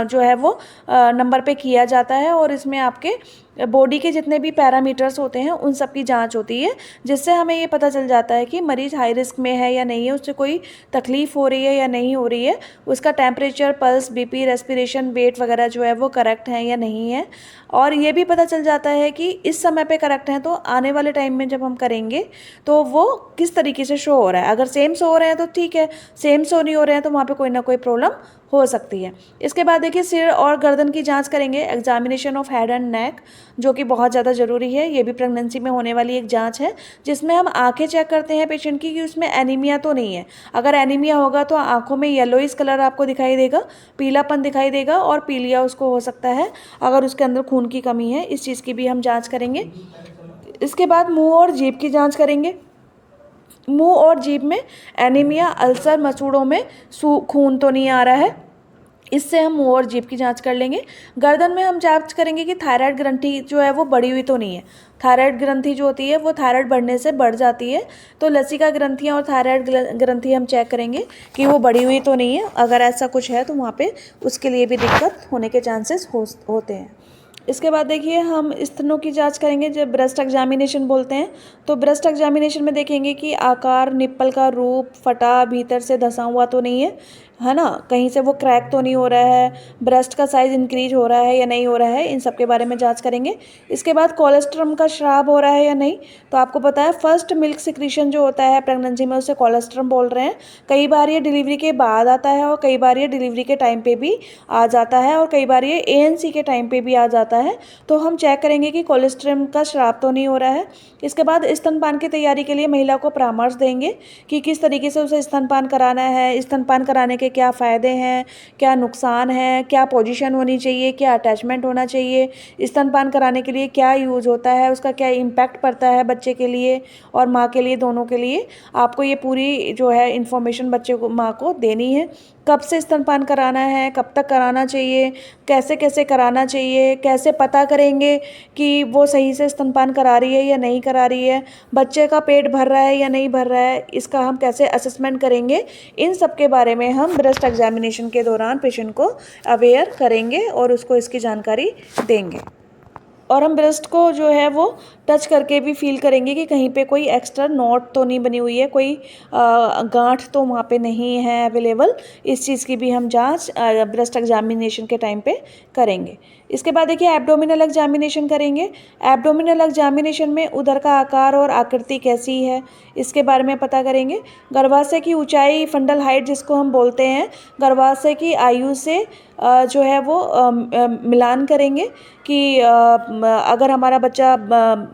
जो है वो नंबर पे किया जाता है, और इसमें आपके बॉडी के जितने भी पैरामीटर्स होते हैं उन सब की जांच होती है, जिससे हमें ये पता चल जाता है कि मरीज़ हाई रिस्क में है या नहीं है, उससे कोई तकलीफ़ हो रही है या नहीं हो रही है, उसका temperature, pulse, BP, respiration, weight वगैरह जो है वो करेक्ट है या नहीं है। और ये भी पता चल जाता है कि इस समय पे करेक्ट है तो आने वाले टाइम में जब हम करेंगे तो वो किस तरीके से शो हो रहा है। अगर सेम शो हो रहे हैं तो ठीक है, सेम शो नहीं हो रहे हैं तो वहाँ पे कोई ना कोई प्रॉब्लम हो सकती है। इसके बाद देखिए सिर और गर्दन की जांच करेंगे, examination of head and neck, जो कि बहुत ज़्यादा ज़रूरी है। ये भी प्रेगनेंसी में होने वाली एक जांच है, जिसमें हम आंखें चेक करते हैं पेशेंट की कि उसमें एनीमिया तो नहीं है। अगर एनीमिया होगा तो आंखों में येलोइश कलर आपको दिखाई देगा, पीलापन दिखाई देगा, और पीलिया उसको हो सकता है अगर उसके अंदर खून की कमी है। इस चीज़ की भी हम जाँच करेंगे। इसके बाद मुँह और जीभ की जाँच करेंगे। मुंह और जीभ में एनीमिया, अल्सर, मसूड़ों में खून तो नहीं आ रहा है, इससे हम मुंह और जीभ की जांच कर लेंगे। गर्दन में हम जांच करेंगे कि थायराइड ग्रंथि जो है वो बढ़ी हुई तो नहीं है। थायराइड ग्रंथि जो होती है वो थायराइड बढ़ने से बढ़ जाती है, तो लसिका ग्रंथियाँ और थायराइड ग्रंथि हम चेक करेंगे कि वो बढ़ी हुई तो नहीं है। अगर ऐसा कुछ है तो वहाँ पे उसके लिए भी दिक्कत होने के चांसेस होते हैं। इसके बाद देखिए हम स्तनों की जांच करेंगे, जब ब्रेस्ट एग्जामिनेशन बोलते हैं। तो ब्रेस्ट एग्जामिनेशन में देखेंगे कि आकार, निप्पल का रूप, फटा, भीतर से धंसा हुआ तो नहीं है ना, कहीं से वो क्रैक तो नहीं हो रहा है, ब्रेस्ट का साइज़ इंक्रीज हो रहा है या नहीं हो रहा है, इन सब के बारे में जांच करेंगे। इसके बाद कोलेस्ट्रम का स्राव हो रहा है या नहीं। तो आपको पता है फर्स्ट मिल्क सिक्रीशन जो होता है प्रेगनेंसी में उसे कोलेस्ट्रम बोल रहे हैं। कई बार ये डिलीवरी के बाद आता है, और कई बार ये डिलीवरी के टाइम पे भी आ जाता है, और कई बार ये ANC के टाइम पे भी आ जाता है। तो हम चेक करेंगे कि कोलेस्ट्रम का स्राव तो नहीं हो रहा है। इसके बाद स्तनपान की तैयारी के लिए महिला को परामर्श देंगे कि किस तरीके से उसे स्तनपान कराना है, स्तनपान कराने के क्या फ़ायदे हैं, क्या नुकसान है, क्या पोजीशन होनी चाहिए, क्या अटैचमेंट होना चाहिए, स्तनपान कराने के लिए क्या यूज़ होता है, उसका क्या इम्पैक्ट पड़ता है बच्चे के लिए और माँ के लिए, दोनों के लिए। आपको ये पूरी जो है इन्फॉर्मेशन बच्चे को, माँ को देनी है। कब से स्तनपान कराना है, कब तक कराना चाहिए, कैसे कैसे कराना चाहिए, कैसे पता करेंगे कि वो सही से स्तनपान करा रही है या नहीं करा रही है, बच्चे का पेट भर रहा है या नहीं भर रहा है, इसका हम कैसे असेसमेंट करेंगे। इन सब के बारे में हम ब्रेस्ट एग्जामिनेशन के दौरान पेशेंट को अवेयर करेंगे और उसको इसकी जानकारी देंगे। और हम ब्रेस्ट को जो है वो टच करके भी फील करेंगे कि कहीं पे कोई एक्स्ट्रा नॉट तो नहीं बनी हुई है, कोई गांठ तो वहाँ पे नहीं है अवेलेबल। इस चीज़ की भी हम जांच ब्रेस्ट एग्जामिनेशन के टाइम पे करेंगे। इसके बाद देखिए एब्डोमिनल एग्जामिनेशन करेंगे। एब्डोमिनल एग्जामिनेशन में उदर का आकार और आकृति कैसी है इसके बारे में पता करेंगे। गर्भाशय की ऊंचाई, फंडल हाइट जिसको हम बोलते हैं, गर्भाशय की आयु से जो है वो मिलान करेंगे कि अगर हमारा बच्चा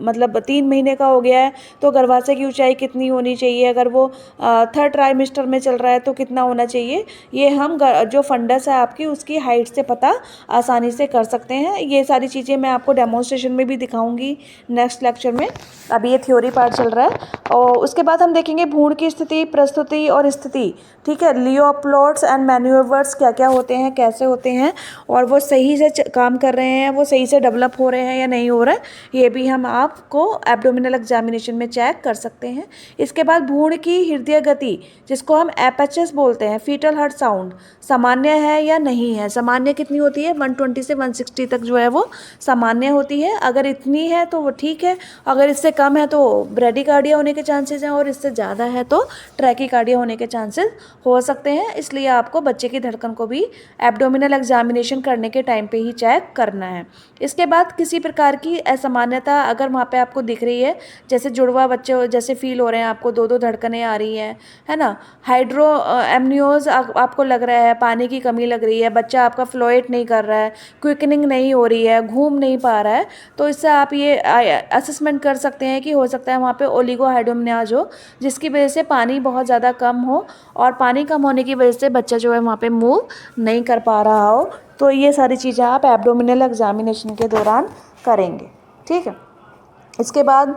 मतलब 3 महीने का हो गया है तो गर्भाशय की ऊंचाई कितनी होनी चाहिए, अगर वो 3rd ट्राइमेस्टर में चल रहा है तो कितना होना चाहिए। ये हम जो फंडस है आपकी उसकी हाइट से पता आसानी से कर सकते हैं। ये सारी चीज़ें मैं आपको डेमोन्स्ट्रेशन में भी दिखाऊंगी नेक्स्ट लेक्चर में। अभी ये थ्योरी पार्ट चल रहा है। और उसके बाद हम देखेंगे भ्रूण की स्थिति, प्रस्तुति और स्थिति। ठीक है, लियोप्लोड्स एंड मैन्यूवर्स क्या क्या होते हैं, कैसे होते हैं, और वो सही से काम कर रहे हैं, वो सही से डेवलप हो रहे हैं या नहीं हो रहे हैं, ये भी हम आपको एब्डोमिनल एग्जामिनेशन में चेक कर सकते हैं। इसके बाद भ्रूण की हृदय गति जिसको हम एपएचएस बोलते हैं, फीटल हार्ट साउंड, सामान्य है या नहीं है। सामान्य कितनी होती है, 120 से 160 तक जो है वो सामान्य होती है। अगर इतनी है तो वो ठीक है, अगर इससे कम है तो ब्रेडिकार्डिया होने के चांसेस हैं, और इससे ज़्यादा है तो ट्रैकिकार्डिया होने के चांसेस हो सकते हैं। इसलिए आपको बच्चे की धड़कन को भी एब्डोमिनल एग्जामिनेशन करने के टाइम पे ही चेक करना है। इसके बाद किसी प्रकार की असामान्यता अगर वहाँ पे आपको दिख रही है, जैसे जुड़वा बच्चे जैसे फील हो रहे हैं, आपको 2-2 धड़कनें आ रही हैं, है ना, हाइड्रो एमनियोज आपको लग रहा है, पानी की कमी लग रही है, बच्चा आपका फ्लोएट नहीं कर रहा है, क्विकनिंग नहीं हो रही है, घूम नहीं पा रहा है, तो इससे आप ये असेसमेंट कर सकते हैं कि हो सकता है वहाँ पे ओलिगोहाइड्रोमनियाज हो, जिसकी वजह से पानी बहुत ज़्यादा कम हो, और पानी कम होने की वजह से बच्चा जो है वहाँ पे मूव नहीं कर पा रहा हो। तो ये सारी चीज़ें आप एब्डोमिनल एग्जामिनेशन के दौरान करेंगे। ठीक है, इसके बाद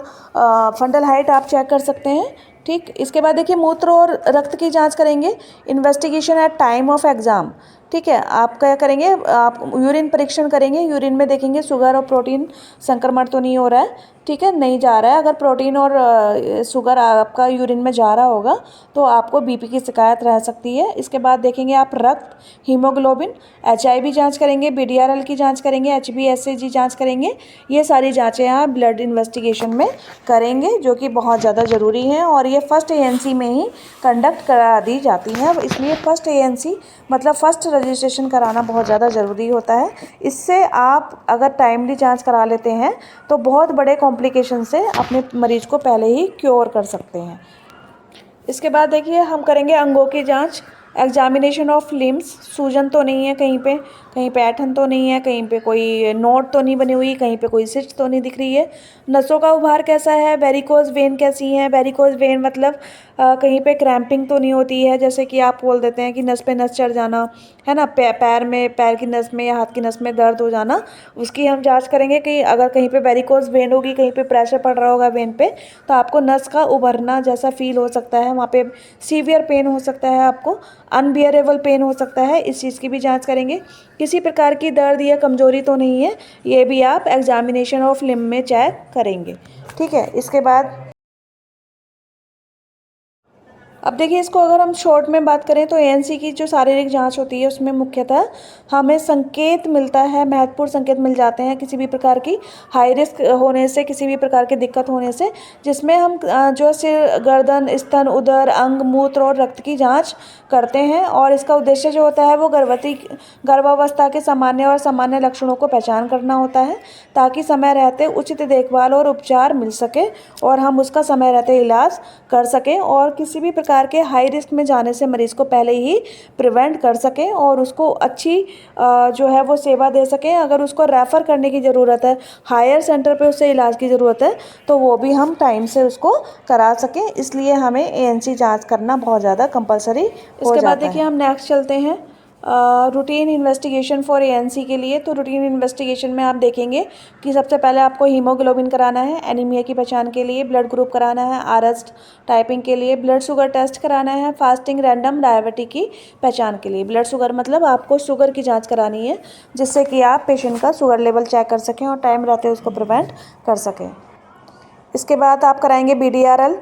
फंडल हाइट आप चेक कर सकते हैं। ठीक, इसके बाद देखिए मूत्र और रक्त की जांच करेंगे, investigation at time of exam. ठीक है, आप क्या करेंगे, आप यूरिन परीक्षण करेंगे, यूरिन में देखेंगे शुगर और प्रोटीन संक्रमण तो नहीं हो रहा है। ठीक है, नहीं जा रहा है। अगर प्रोटीन और शुगर आपका यूरिन में जा रहा होगा तो आपको बीपी की शिकायत रह सकती है। इसके बाद देखेंगे आप रक्त, हीमोग्लोबिन, एचआईवी जांच करेंगे, बीडीआरएल की जांच करेंगे, एचबीएसएजी जांच करेंगे। ये सारी जांचें आप ब्लड इन्वेस्टिगेशन में करेंगे, जो कि बहुत ज़्यादा ज़रूरी हैं, और ये फर्स्ट एएनसी में ही कंडक्ट करा दी जाती हैं। इसलिए फर्स्ट एएनसी मतलब फर्स्ट रजिस्ट्रेशन कराना बहुत ज़्यादा ज़रूरी होता है। इससे आप अगर टाइमली जांच करा लेते हैं तो बहुत बड़े कॉम्प्लिकेशन से अपने मरीज को पहले ही क्योर कर सकते हैं। इसके बाद देखिए हम करेंगे अंगों की जांच, एग्जामिनेशन ऑफ लिम्स। सूजन तो नहीं है कहीं पे ऐठन तो नहीं है, कहीं पे कोई नोट तो नहीं बनी हुई, कहीं पे कोई सिस्ट तो नहीं दिख रही है। नसों का उभार कैसा है, वेरिकोज वेन कैसी हैं। वेरिकोज वेन मतलब कहीं पे क्रैम्पिंग तो नहीं होती है, जैसे कि आप बोल देते हैं कि नस पे नस चढ़ जाना, है ना, पैर की नस में या हाथ की नस में दर्द हो जाना, उसकी हम जांच करेंगे कि अगर कहीं पे वेरिकोज वेन होगी, कहीं पे प्रेशर पड़ रहा होगा वेन पे, तो आपको नस का उभरना जैसा फील हो सकता है, वहाँ पे सीवियर पेन हो सकता है, आपको अनबियरेबल पेन हो सकता है। इस चीज़ की भी जांच करेंगे। किसी प्रकार की दर्द या कमजोरी तो नहीं है, ये भी आप एग्जामिनेशन ऑफ लिम्ब में चेक करेंगे। ठीक है, इसके बाद अब देखिए इसको अगर हम शॉर्ट में बात करें तो एएनसी की जो शारीरिक जांच होती है उसमें मुख्यतः हमें संकेत मिलता है, महत्वपूर्ण संकेत मिल जाते हैं किसी भी प्रकार की हाई रिस्क होने से, किसी भी प्रकार की दिक्कत होने से, जिसमें हम जो सिर, गर्दन, स्तन, उदर, अंग, मूत्र और रक्त की जांच करते हैं। और इसका उद्देश्य जो होता है वो गर्भावस्था के सामान्य और सामान्य लक्षणों को पहचान करना होता है, ताकि समय रहते उचित देखभाल और उपचार मिल सके और हम उसका समय रहते इलाज कर सकें, और किसी भी प्रकार के हाई रिस्क में जाने से मरीज़ को पहले ही प्रिवेंट कर सकें और उसको अच्छी जो है वो सेवा दे सकें। अगर उसको रेफ़र करने की ज़रूरत है, हायर सेंटर पे उससे इलाज की ज़रूरत है, तो वो भी हम टाइम से उसको करा सकें। इसलिए हमें एएनसी जांच करना बहुत ज़्यादा कंपलसरी हो जाता है। इसके बाद देखिए हम नेक्स्ट चलते हैं रूटीन इन्वेस्टिगेशन फॉर एएनसी के लिए। तो रूटीन इन्वेस्टिगेशन में आप देखेंगे कि सबसे पहले आपको हीमोग्लोबिन कराना है एनीमिया की पहचान के लिए, ब्लड ग्रुप कराना है आरएस टाइपिंग के लिए, ब्लड शुगर टेस्ट कराना है फास्टिंग रैंडम डायबिटीज की पहचान के लिए। ब्लड शुगर मतलब आपको शुगर की जांच करानी है, जिससे कि आप पेशेंट का शुगर लेवल चेक कर सकें और टाइम रहते उसको प्रिवेंट कर सकें। इसके बाद आप कराएंगे बीडीआरएल,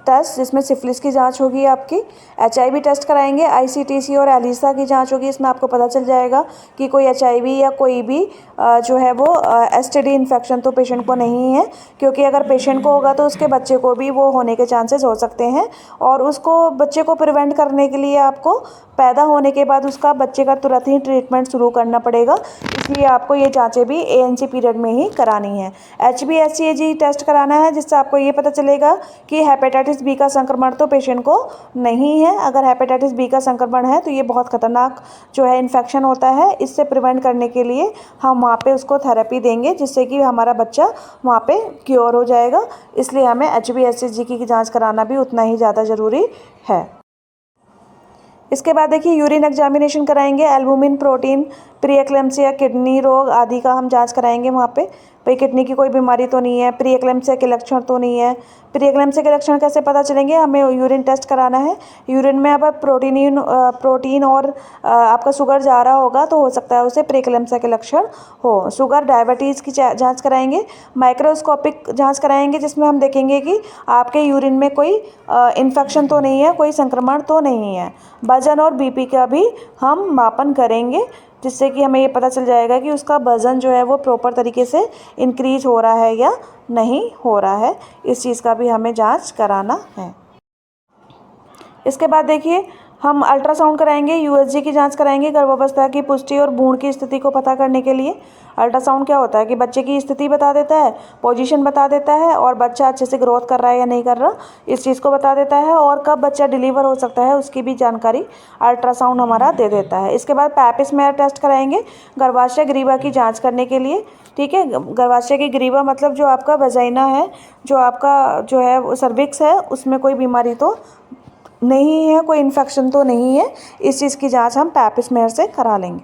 टेस्ट जिसमें सिफिलिस की जांच होगी आपकी, HIV टेस्ट कराएंगे, ICTC और एलिसा की जांच होगी। इसमें आपको पता चल जाएगा कि कोई HIV या कोई भी जो है वो STD इन्फेक्शन तो पेशेंट को नहीं है, क्योंकि अगर पेशेंट को होगा तो उसके बच्चे को भी वो होने के चांसेस हो सकते हैं। और उसको बच्चे को प्रिवेंट करने के लिए आपको पैदा होने के बाद उसका बच्चे का तुरंत ही ट्रीटमेंट शुरू करना पड़ेगा, इसलिए आपको ये जांचें भी ANC पीरियड में ही करानी है। HbSCG टेस्ट कराना है, जिससे आपको ये पता चलेगा कि हेपेटाइटिस बी का संक्रमण तो पेशेंट को नहीं है। अगर हेपेटाइटिस बी का संक्रमण है तो ये बहुत खतरनाक जो है इन्फेक्शन होता है। इससे प्रिवेंट करने के लिए हम वहाँ पे उसको थेरेपी देंगे, जिससे कि हमारा बच्चा वहाँ पे क्योर हो जाएगा। इसलिए हमें HbSCG की जाँच कराना भी उतना ही ज़्यादा ज़रूरी है। इसके बाद देखिए यूरिन एग्जामिनेशन कराएंगे, albumin, protein, pre eclampsia, kidney रोग आदि का हम जांच कराएंगे वहाँ पे। भाई किडनी की कोई बीमारी तो नहीं है, प्री एक्लेम्सिया के लक्षण तो नहीं है। प्री एक्लेम्सिया के लक्षण कैसे पता चलेंगे? हमें यूरिन टेस्ट कराना है। यूरिन में अगर प्रोटीन और आपका शुगर जा रहा होगा तो हो सकता है उसे प्री एक्लेम्सिया के लक्षण हो। शुगर, डायबिटीज़ की जाँच कराएंगे। माइक्रोस्कोपिक जाँच कराएंगे, जिसमें हम देखेंगे कि आपके यूरिन में कोई इन्फेक्शन तो नहीं है, कोई संक्रमण तो नहीं है। वजन और BP का भी हम मापन करेंगे, जिससे कि हमें ये पता चल जाएगा कि उसका वज़न जो है वो प्रॉपर तरीके से इंक्रीज हो रहा है या नहीं हो रहा है। इस चीज़ का भी हमें जांच कराना है। इसके बाद देखिए हम अल्ट्रासाउंड कराएंगे, USG की जांच कराएंगे गर्भावस्था की पुष्टि और भ्रूण की स्थिति को पता करने के लिए। अल्ट्रासाउंड क्या होता है कि बच्चे की स्थिति बता देता है, पोजीशन बता देता है, और बच्चा अच्छे से ग्रोथ कर रहा है या नहीं कर रहा इस चीज़ को बता देता है, और कब बच्चा डिलीवर हो सकता है उसकी भी जानकारी अल्ट्रासाउंड हमारा दे देता है। इसके बाद पैपिस्मेयर टेस्ट कराएंगे गर्भाशय ग्रीवा की जाँच करने के लिए। ठीक है, गर्भाशय की ग्रीवा मतलब जो आपका वजाइना है, जो आपका जो है सर्विक्स है, उसमें कोई बीमारी तो नहीं है, कोई इन्फेक्शन तो नहीं है। इस चीज़ की जांच हम पैपिस्मेयर से करा लेंगे।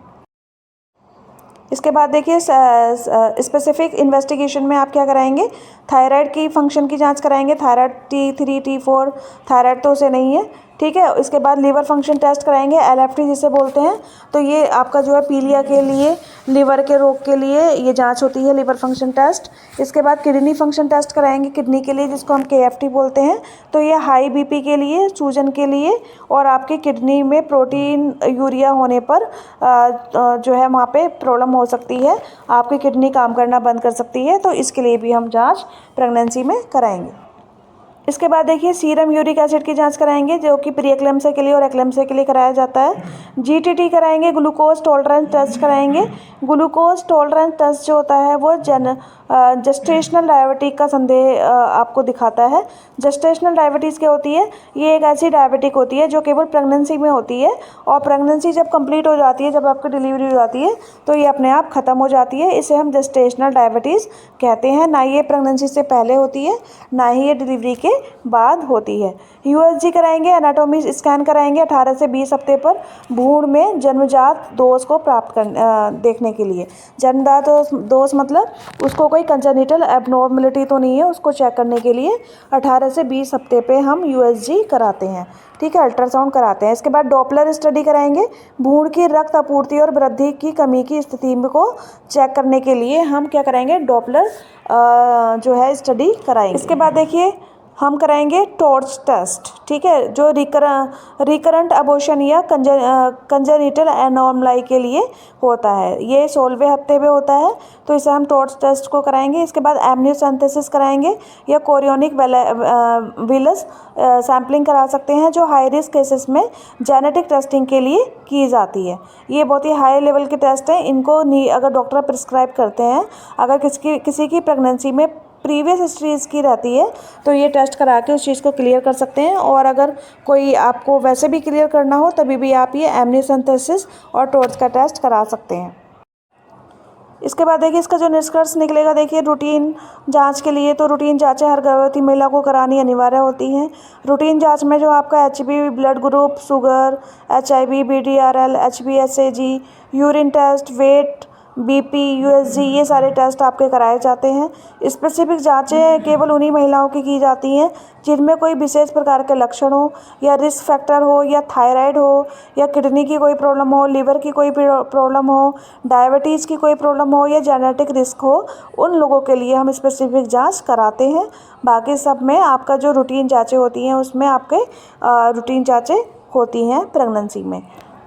इसके बाद देखिए स्पेसिफिक इन्वेस्टिगेशन में आप क्या कराएंगे? थायराइड की फंक्शन की जांच कराएंगे। थायराइड T3 T4 थायराइड तो उसे नहीं है। ठीक है, इसके बाद लीवर फंक्शन टेस्ट कराएंगे, LFT जिसे बोलते हैं। तो ये आपका जो है पीलिया के लिए, लीवर के रोग के लिए ये जांच होती है, लीवर फंक्शन टेस्ट। इसके बाद किडनी फंक्शन टेस्ट कराएंगे किडनी के लिए, जिसको हम KFT बोलते हैं। तो ये हाई BP के लिए, सूजन के लिए, और आपके किडनी में प्रोटीन यूरिया होने पर जो है वहाँ पे प्रॉब्लम हो सकती है, आपकी किडनी काम करना बंद कर सकती है। तो इसके लिए भी हम जाँच प्रेगनेंसी में कराएंगे। इसके बाद देखिए सीरम यूरिक एसिड की जांच कराएंगे, जो कि प्री एक्लेम्सिया के लिए और एक्लेम्सिया के लिए कराया जाता है। GTT कराएंगे, ग्लूकोज टॉलरेंस टेस्ट कराएंगे। ग्लूकोज टॉलरेंस टेस्ट जो होता है वो जेस्टेशनल डायबिटीज़ का संदेह आपको दिखाता है। जेस्टेशनल डायबिटीज़ क्या होती है? ये एक ऐसी डायबिटिक होती है जो केवल प्रेगनेंसी में होती है, और प्रेगनेंसी जब कंप्लीट हो जाती है, जब आपकी डिलीवरी हो जाती है, तो ये अपने आप ख़त्म हो जाती है। इसे हम जेस्टेशनल डायबिटीज़ कहते हैं। ना ये प्रेगनेंसी से पहले होती है, ना ही ये डिलीवरी के बाद होती है। USG कराएंगे, एनाटॉमी स्कैन कराएंगे 18 से 20 हफ्ते पर भ्रूण में जन्मजात दोष को प्राप्त देखने के लिए। जन्मजात दोष मतलब उसको कोई कंजेनिटल एबनॉर्मलिटी तो नहीं है, उसको चेक करने के लिए 18 से 20 हफ्ते पे हम USG कराते हैं। ठीक है, अल्ट्रासाउंड कराते हैं। इसके बाद डॉपलर स्टडी कराएंगे, भ्रूण की रक्त आपूर्ति और वृद्धि की कमी की स्थिति को चेक करने के लिए हम क्या कराएंगे? डॉपलर जो है स्टडी कराएंगे। इसके बाद देखिए हम कराएंगे टॉर्च टेस्ट। ठीक है, जो रिकरेंट अबॉर्शन या कंजेनिटल एनॉर्मलाई के लिए होता है, ये 16वें हफ्ते में होता है, तो इसे हम टॉर्च टेस्ट को कराएंगे। इसके बाद एमनियोसेंथेसिस कराएंगे या कोरियोनिक विलस सैम्पलिंग करा सकते हैं, जो हाई रिस्क केसेस में जेनेटिक टेस्टिंग के लिए की जाती है। ये बहुत ही हाई लेवल के टेस्ट हैं, इनको अगर डॉक्टर प्रिस्क्राइब करते हैं, अगर किसी की प्रेगनेंसी में प्रीवियस हिस्ट्री इसकी रहती है, तो ये टेस्ट करा के उस चीज़ को क्लियर कर सकते हैं। और अगर कोई आपको वैसे भी क्लियर करना हो, तभी भी आप ये एमनियोसेंथेसिस और टॉर्च का टेस्ट करा सकते हैं। इसके बाद देखिए इसका जो निष्कर्ष निकलेगा, देखिए रूटीन जांच के लिए तो रूटीन जांचें हर गर्भवती महिला को करानी अनिवार्य होती हैं। रूटीन जांच में जो आपका HB blood group, sugar, HIV, BDRL, HbSAg, urine test, weight, BP, USG, ये सारे टेस्ट आपके कराए जाते हैं। स्पेसिफिक जांचें केवल उन्हीं महिलाओं की जाती हैं जिनमें कोई विशेष प्रकार के लक्षण हो, या रिस्क फैक्टर हो, या थायराइड हो, या किडनी की कोई प्रॉब्लम हो, लिवर की कोई प्रॉब्लम हो, डायबिटीज़ की कोई प्रॉब्लम हो, या जेनेटिक रिस्क हो। उन लोगों के लिए हम स्पेसिफिक जांच कराते हैं। बाकी सब में आपका जो रूटीन जांचें होती हैं उसमें आपके रूटीन जांचें होती हैं प्रेगनेंसी में।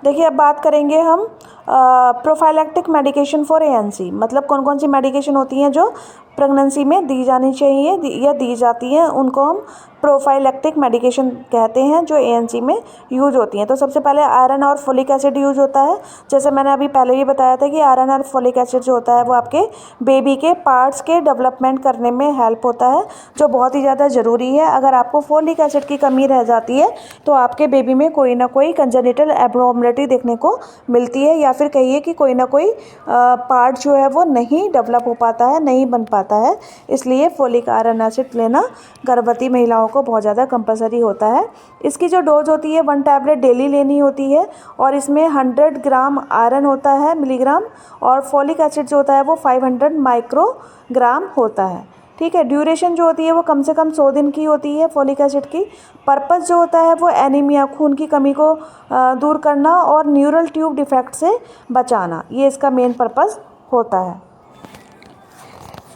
देखिए, अब बात करेंगे हम प्रोफाइलैक्टिक मेडिकेशन फॉर एएनसी, मतलब कौन कौन सी मेडिकेशन होती हैं जो प्रेगनेंसी में दी जानी चाहिए या दी जाती हैं, उनको हम प्रोफाइलैक्टिक मेडिकेशन कहते हैं जो एएनसी में यूज होती हैं। तो सबसे पहले आयरन और फोलिक एसिड यूज होता है। जैसे मैंने अभी पहले ही बताया था कि आयरन और फोलिक एसिड जो होता है वो आपके बेबी के पार्ट्स के डेवलपमेंट करने में हेल्प होता है, जो बहुत ही ज़्यादा ज़रूरी है। अगर आपको फोलिक एसिड की कमी रह जाती है तो आपके बेबी में कोई ना कोई कंजेनिटल एब्नॉर्मलिटी देखने को मिलती है, या फिर कहिए कि कोई ना कोई पार्ट जो है वो नहीं डेवलप हो पाता है, नहीं बन पाता है। इसलिए फोलिक आयरन एसिड लेना गर्भवती महिलाओं को बहुत ज़्यादा कंपलसरी होता है। इसकी जो डोज होती है 1 टैबलेट डेली लेनी होती है, और इसमें 100 ग्राम आयरन होता है मिलीग्राम, और फोलिक एसिड जो होता है वो 500 माइक्रोग्राम होता है। ठीक है। ड्यूरेशन जो होती है वो कम से कम 100 दिन की होती है फोलिक एसिड की। पर्पस जो होता है वो एनीमिया, खून की कमी को दूर करना और न्यूरल ट्यूब डिफेक्ट से बचाना, ये इसका मेन पर्पस होता है।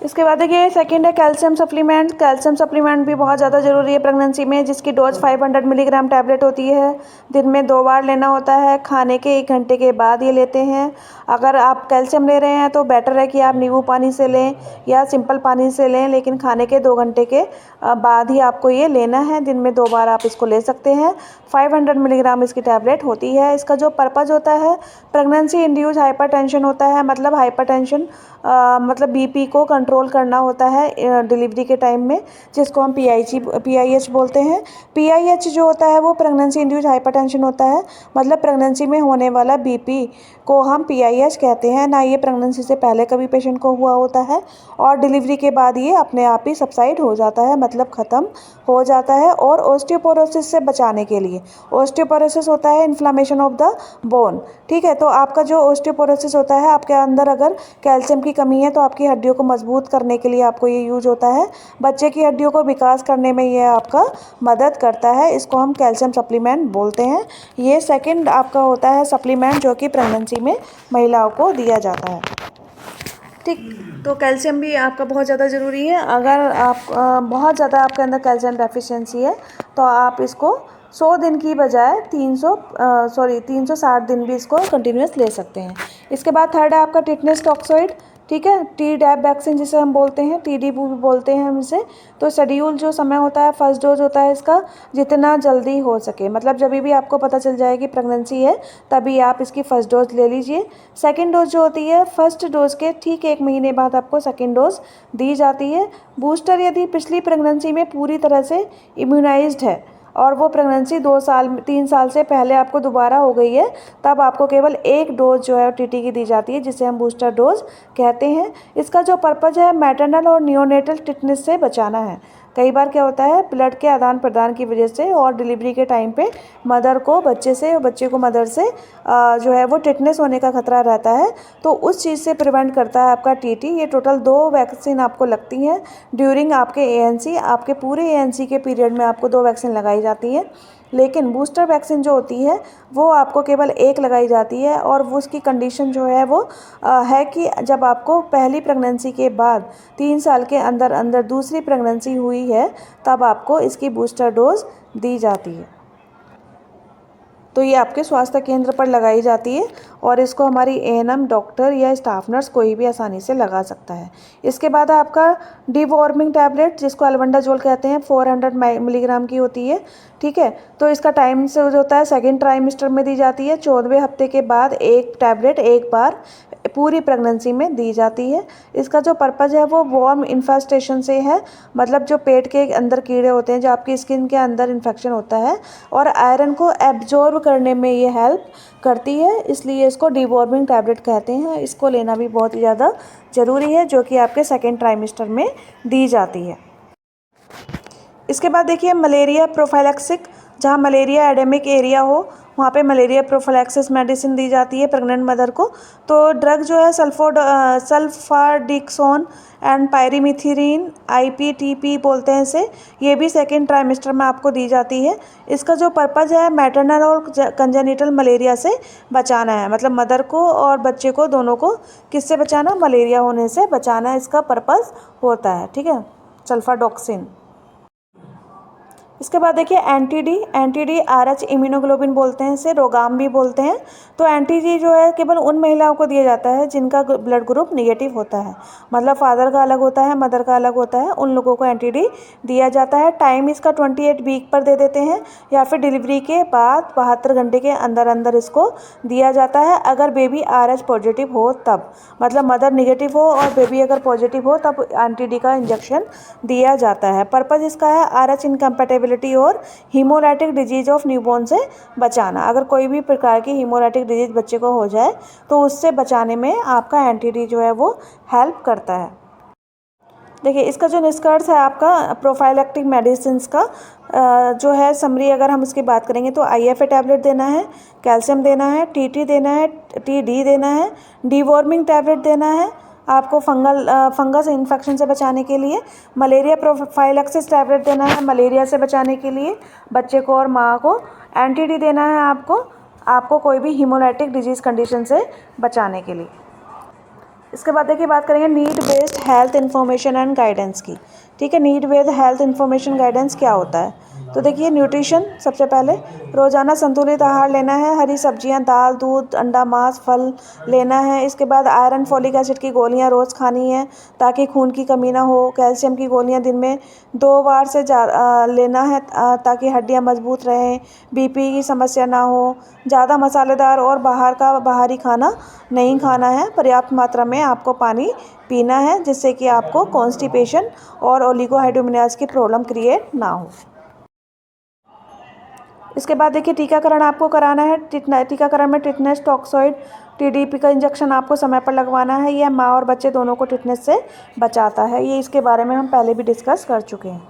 इसके बाद देखिए सेकंड है कैल्शियम सप्लीमेंट। कैल्शियम सप्लीमेंट भी बहुत ज़्यादा ज़रूरी है प्रेगनेंसी में, जिसकी डोज 500 मिलीग्राम टैबलेट होती है। दिन में 2 बार लेना होता है, खाने के 1 घंटे के बाद ये लेते हैं। अगर आप कैल्शियम ले रहे हैं तो बेटर है कि आप नींबू पानी से लें या सिंपल पानी से लें, लेकिन खाने के 2 घंटे के बाद ही आपको ये लेना है। दिन में 2 बार आप इसको ले सकते हैं। 500 मिलीग्राम इसकी टैबलेट होती है। इसका जो पर्पज़ होता है, प्रेगनेंसी इंड्यूस हाइपरटेंशन होता है, मतलब हाइपरटेंशन मतलब बीपी को कंट्रोल करना होता है डिलीवरी के टाइम में, जिसको हम पीआईएच बोलते हैं। पीआईएच जो होता है वो प्रेगनेंसी इंड्यूस हाइपरटेंशन होता है, मतलब प्रेगनेंसी में होने वाला बीपी को हम पीआईएच कहते हैं। ना ये प्रेगनेंसी से पहले कभी पेशेंट को हुआ होता है, और डिलीवरी के बाद ये अपने आप ही सबसाइड हो जाता है, मतलब ख़त्म हो जाता है। और ऑस्टियोपोरोसिस से बचाने के लिए, ऑस्टियोपोरोसिस होता है इन्फ्लामेशन ऑफ द बोन। ठीक है। तो आपका जो ऑस्टियोपोरोसिस होता है, आपके अंदर अगर कैल्शियम की कमी है तो आपकी हड्डियों को मजबूत करने के लिए आपको ये यूज होता है। बच्चे की हड्डियों को विकास करने में ये आपका मदद करता है। इसको हम कैल्शियम सप्लीमेंट बोलते हैं। ये सेकंड आपका होता है सप्लीमेंट जो कि प्रेगनेंसी में महिलाओं को दिया जाता है। ठीक। तो कैल्शियम भी आपका बहुत ज़्यादा ज़रूरी है। अगर आप बहुत ज़्यादा आपके अंदर कैल्शियम डेफिशिएंसी है तो आप इसको 100 दिन की बजाय 360 दिन भी इसको कंटिन्यूस ले सकते हैं। इसके बाद थर्ड है आपका टिटनेस टॉक्सोइड। ठीक है। टी डैप वैक्सीन जिसे हम बोलते हैं, टीडीबू भी बोलते हैं हम इसे। तो शेड्यूल जो समय होता है, फर्स्ट डोज होता है इसका जितना जल्दी हो सके, मतलब जब भी आपको पता चल जाए कि प्रेगनेंसी है तभी आप इसकी फर्स्ट डोज ले लीजिए। सेकंड डोज जो होती है फर्स्ट डोज के ठीक 1 महीने बाद आपको सेकंड डोज दी जाती है। बूस्टर यदि पिछली प्रेगनेंसी में पूरी तरह से इम्यूनाइज्ड है और वो प्रेगनेंसी 3 साल से पहले आपको दोबारा हो गई है, तब आपको केवल 1 डोज जो है टीटी की दी जाती है, जिसे हम बूस्टर डोज कहते हैं। इसका जो पर्पज़ है मैटरनल और नियोनेटल टिटनेस से बचाना है। कई बार क्या होता है, ब्लड के आदान प्रदान की वजह से और डिलीवरी के टाइम पे मदर को बच्चे से और बच्चे को मदर से जो है वो टिटनेस होने का खतरा रहता है, तो उस चीज़ से प्रिवेंट करता है आपका टीटी। ये टोटल 2 वैक्सीन आपको लगती हैं ड्यूरिंग आपके एएनसी। आपके पूरे एएनसी के पीरियड में आपको 2 वैक्सीन लगाई जाती हैं, लेकिन बूस्टर वैक्सीन जो होती है वो आपको केवल 1 लगाई जाती है। और वो उसकी कंडीशन जो है वो है कि जब आपको पहली प्रेगनेंसी के बाद 3 साल के अंदर अंदर दूसरी प्रेगनेंसी हुई है तब आपको इसकी बूस्टर डोज दी जाती है। तो ये आपके स्वास्थ्य केंद्र पर लगाई जाती है और इसको हमारी एएनएम डॉक्टर या स्टाफ नर्स कोई भी आसानी से लगा सकता है। इसके बाद आपका डिवॉर्मिंग टैबलेट जिसको अल्बेंडाजोल कहते हैं 400 मिलीग्राम की होती है। ठीक है। तो इसका टाइम से जो होता है सेकेंड ट्राइमेस्टर में दी जाती है। 14वें हफ्ते के बाद 1 टैबलेट 1 बार पूरी प्रेगनेंसी में दी जाती है। इसका जो पर्पज़ है वो वॉर्म इन्फेस्टेशन से है, मतलब जो पेट के अंदर कीड़े होते हैं, जो आपकी स्किन के अंदर इन्फेक्शन होता है, और आयरन को एब्जॉर्ब करने में ये हेल्प करती है, इसलिए इसको डिवॉर्मिंग टैबलेट कहते हैं। इसको लेना भी बहुत ही ज़्यादा ज़रूरी है, जो कि आपके सेकेंड ट्राइमेस्टर में दी जाती है। इसके बाद देखिए मलेरिया प्रोफाइलैक्सिस, जहाँ मलेरिया एडेमिक एरिया हो वहाँ पे मलेरिया प्रोफिलैक्सिस मेडिसिन दी जाती है प्रेग्नेंट मदर को। तो ड्रग जो है सल्फाडिक्सोन एंड पायरीमिथ्रिन, IPTP बोलते हैं इसे, ये भी सेकेंड ट्राइमेस्टर में आपको दी जाती है। इसका जो पर्पज़ है मैटरनल और कंजेनिटल मलेरिया से बचाना है, मतलब मदर को और बच्चे को दोनों को किससे बचाना, मलेरिया होने से बचाना इसका पर्पज़ होता है, ठीक है, सल्फाडॉक्सिन। इसके बाद देखिए एंटी डी RH इम्यूनोग्लोबिन बोलते हैं इसे, रोगाम भी बोलते हैं। तो एंटी-डी जो है केवल उन महिलाओं को दिया जाता है जिनका ब्लड ग्रुप निगेटिव होता है, मतलब फादर का अलग होता है, मदर का अलग होता है, उन लोगों को एंटी-डी दिया जाता है। टाइम इसका 28 वीक पर दे देते हैं या फिर डिलीवरी के बाद 72 घंटे के अंदर अंदर इसको दिया जाता है। अगर बेबी RH पॉजिटिव हो तब, मतलब मदर निगेटिव हो और बेबी अगर पॉजिटिव हो तब एंटी-डी का इंजेक्शन दिया जाता है। पर्पज़ इसका है RH इनकम्पैटिबिलिटी और हीमोलाइटिक डिजीज ऑफ न्यूबॉर्न से बचाना। अगर कोई भी प्रकार की हीमोलाइटिक डिजीज बच्चे को हो जाए तो उससे बचाने में आपका एंटी-डी जो है वो हेल्प करता है। देखिए इसका जो निष्कर्ष है आपका प्रोफाइलैक्टिक मेडिसिन का जो है समरी, अगर हम उसकी बात करेंगे तो IFA टैबलेट देना है, कैल्शियम देना है, TT देना है, TD देना है, डीवॉर्मिंग टैबलेट देना है आपको फंगस इन्फेक्शन से बचाने के लिए, मलेरिया प्रोफाइलैक्सिस टैबलेट देना है मलेरिया से बचाने के लिए बच्चे को और माँ को, एंटी-डी देना है आपको कोई भी हीमोलाइटिक डिजीज़ कंडीशन से बचाने के लिए। इसके बाद देखिए बात करेंगे need based health information and guidance की, ठीक है। Need based health information guidance क्या होता है, तो देखिए न्यूट्रिशन, सबसे पहले रोज़ाना संतुलित आहार लेना है, हरी सब्जियां, दाल, दूध, अंडा, मांस, फल लेना है। इसके बाद आयरन, फॉलिक एसिड की गोलियां रोज़ खानी है ताकि खून की कमी ना हो। कैल्शियम की गोलियां दिन में 2 बार से लेना है ताकि हड्डियां मजबूत रहें, BP की समस्या ना हो। ज़्यादा मसालेदार और बाहरी खाना नहीं खाना है। पर्याप्त मात्रा में आपको पानी पीना है जिससे कि आपको कॉन्स्टिपेशन और ओलिगोहाइड्रोमिनास की प्रॉब्लम क्रिएट ना हो। इसके बाद देखिए टीकाकरण आपको कराना है। टीकाकरण में टिटनेस, टॉक्सॉइड, TDP का इंजेक्शन आपको समय पर लगवाना है। यह माँ और बच्चे दोनों को टिटनेस से बचाता है। ये इसके बारे में हम पहले भी डिस्कस कर चुके हैं।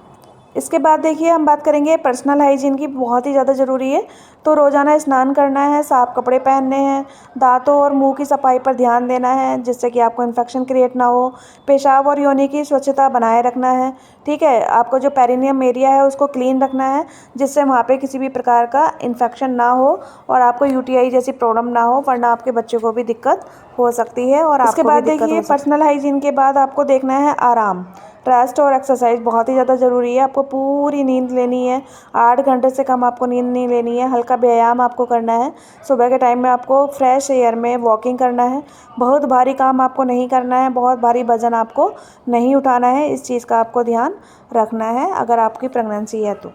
इसके बाद देखिए हम बात करेंगे पर्सनल हाइजीन की, बहुत ही ज़्यादा ज़रूरी है। तो रोज़ाना स्नान करना है, साफ़ कपड़े पहनने हैं, दांतों और मुंह की सफाई पर ध्यान देना है जिससे कि आपको इन्फेक्शन क्रिएट ना हो। पेशाब और योनि की स्वच्छता बनाए रखना है, ठीक है। आपको जो पेरिनियम एरिया है उसको क्लीन रखना है जिससे वहाँ पे किसी भी प्रकार का इन्फेक्शन ना हो और आपको UTI जैसी प्रॉब्लम ना हो, वरना आपके बच्चे को भी दिक्कत हो सकती है। और इसके बाद देखिए पर्सनल हाइजीन के बाद आपको देखना है आराम, रेस्ट और एक्सरसाइज बहुत ही ज़्यादा ज़रूरी है। आपको पूरी नींद लेनी है, 8 घंटे से कम आपको नींद नहीं लेनी है। हल्का व्यायाम आपको करना है, सुबह के टाइम में आपको फ्रेश एयर में वॉकिंग करना है। बहुत भारी काम आपको नहीं करना है, बहुत भारी वजन आपको नहीं उठाना है। इस चीज़ का आपको ध्यान रखना है अगर आपकी प्रेगनेंसी है तो।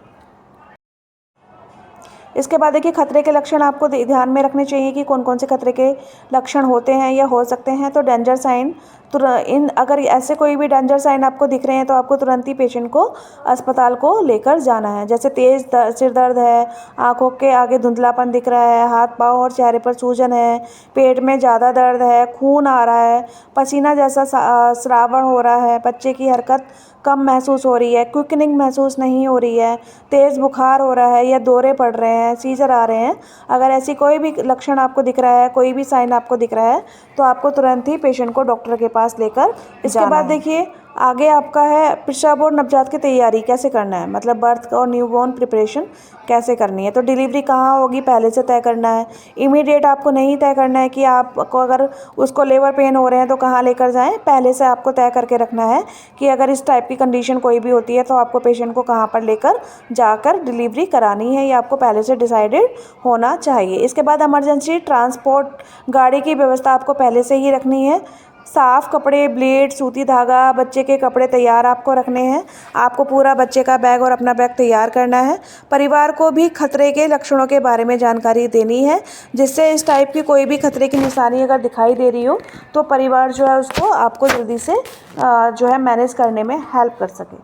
इसके बाद देखिए खतरे के लक्षण आपको ध्यान में रखने चाहिए कि कौन कौन से खतरे के लक्षण होते हैं या हो सकते हैं। तो डेंजर साइन, अगर ऐसे कोई भी डेंजर साइन आपको दिख रहे हैं तो आपको तुरंत ही पेशेंट को अस्पताल को लेकर जाना है। जैसे तेज़ सिर दर्द है, आंखों के आगे धुंधलापन दिख रहा है, हाथ पाँव और चेहरे पर सूजन है, पेट में ज़्यादा दर्द है, खून आ रहा है, पसीना जैसा स्रावन हो रहा है, बच्चे की हरकत कम महसूस हो रही है, क्विकनिंग महसूस नहीं हो रही है, तेज़ बुखार हो रहा है या दौरे पड़ रहे हैं, सीजर आ रहे हैं, अगर ऐसी कोई भी लक्षण आपको दिख रहा है, कोई भी साइन आपको दिख रहा है तो आपको तुरंत ही पेशेंट को डॉक्टर के पास लेकर इसके बाद देखिए आगे आपका है प्रसव और नवजात की तैयारी कैसे करना है, मतलब बर्थ और न्यूबॉर्न प्रिपरेशन कैसे करनी है। तो डिलीवरी कहाँ होगी पहले से तय करना है। इमीडिएट आपको नहीं तय करना है कि आपको अगर उसको लेबर पेन हो रहे हैं तो कहाँ लेकर जाएं, पहले से आपको तय करके रखना है कि अगर इस टाइप की कंडीशन कोई भी होती है तो आपको पेशेंट को कहाँ पर लेकर जाकर डिलीवरी करानी है, ये आपको पहले से डिसाइडेड होना चाहिए। इसके बाद इमरजेंसी ट्रांसपोर्ट गाड़ी की व्यवस्था आपको पहले से ही रखनी है। साफ़ कपड़े, ब्लेड, सूती धागा, बच्चे के कपड़े तैयार आपको रखने हैं। आपको पूरा बच्चे का बैग और अपना बैग तैयार करना है। परिवार को भी खतरे के लक्षणों के बारे में जानकारी देनी है जिससे इस टाइप की कोई भी खतरे की निशानी अगर दिखाई दे रही हो तो परिवार जो है उसको आपको जल्दी से जो है मैनेज करने में हेल्प कर सके।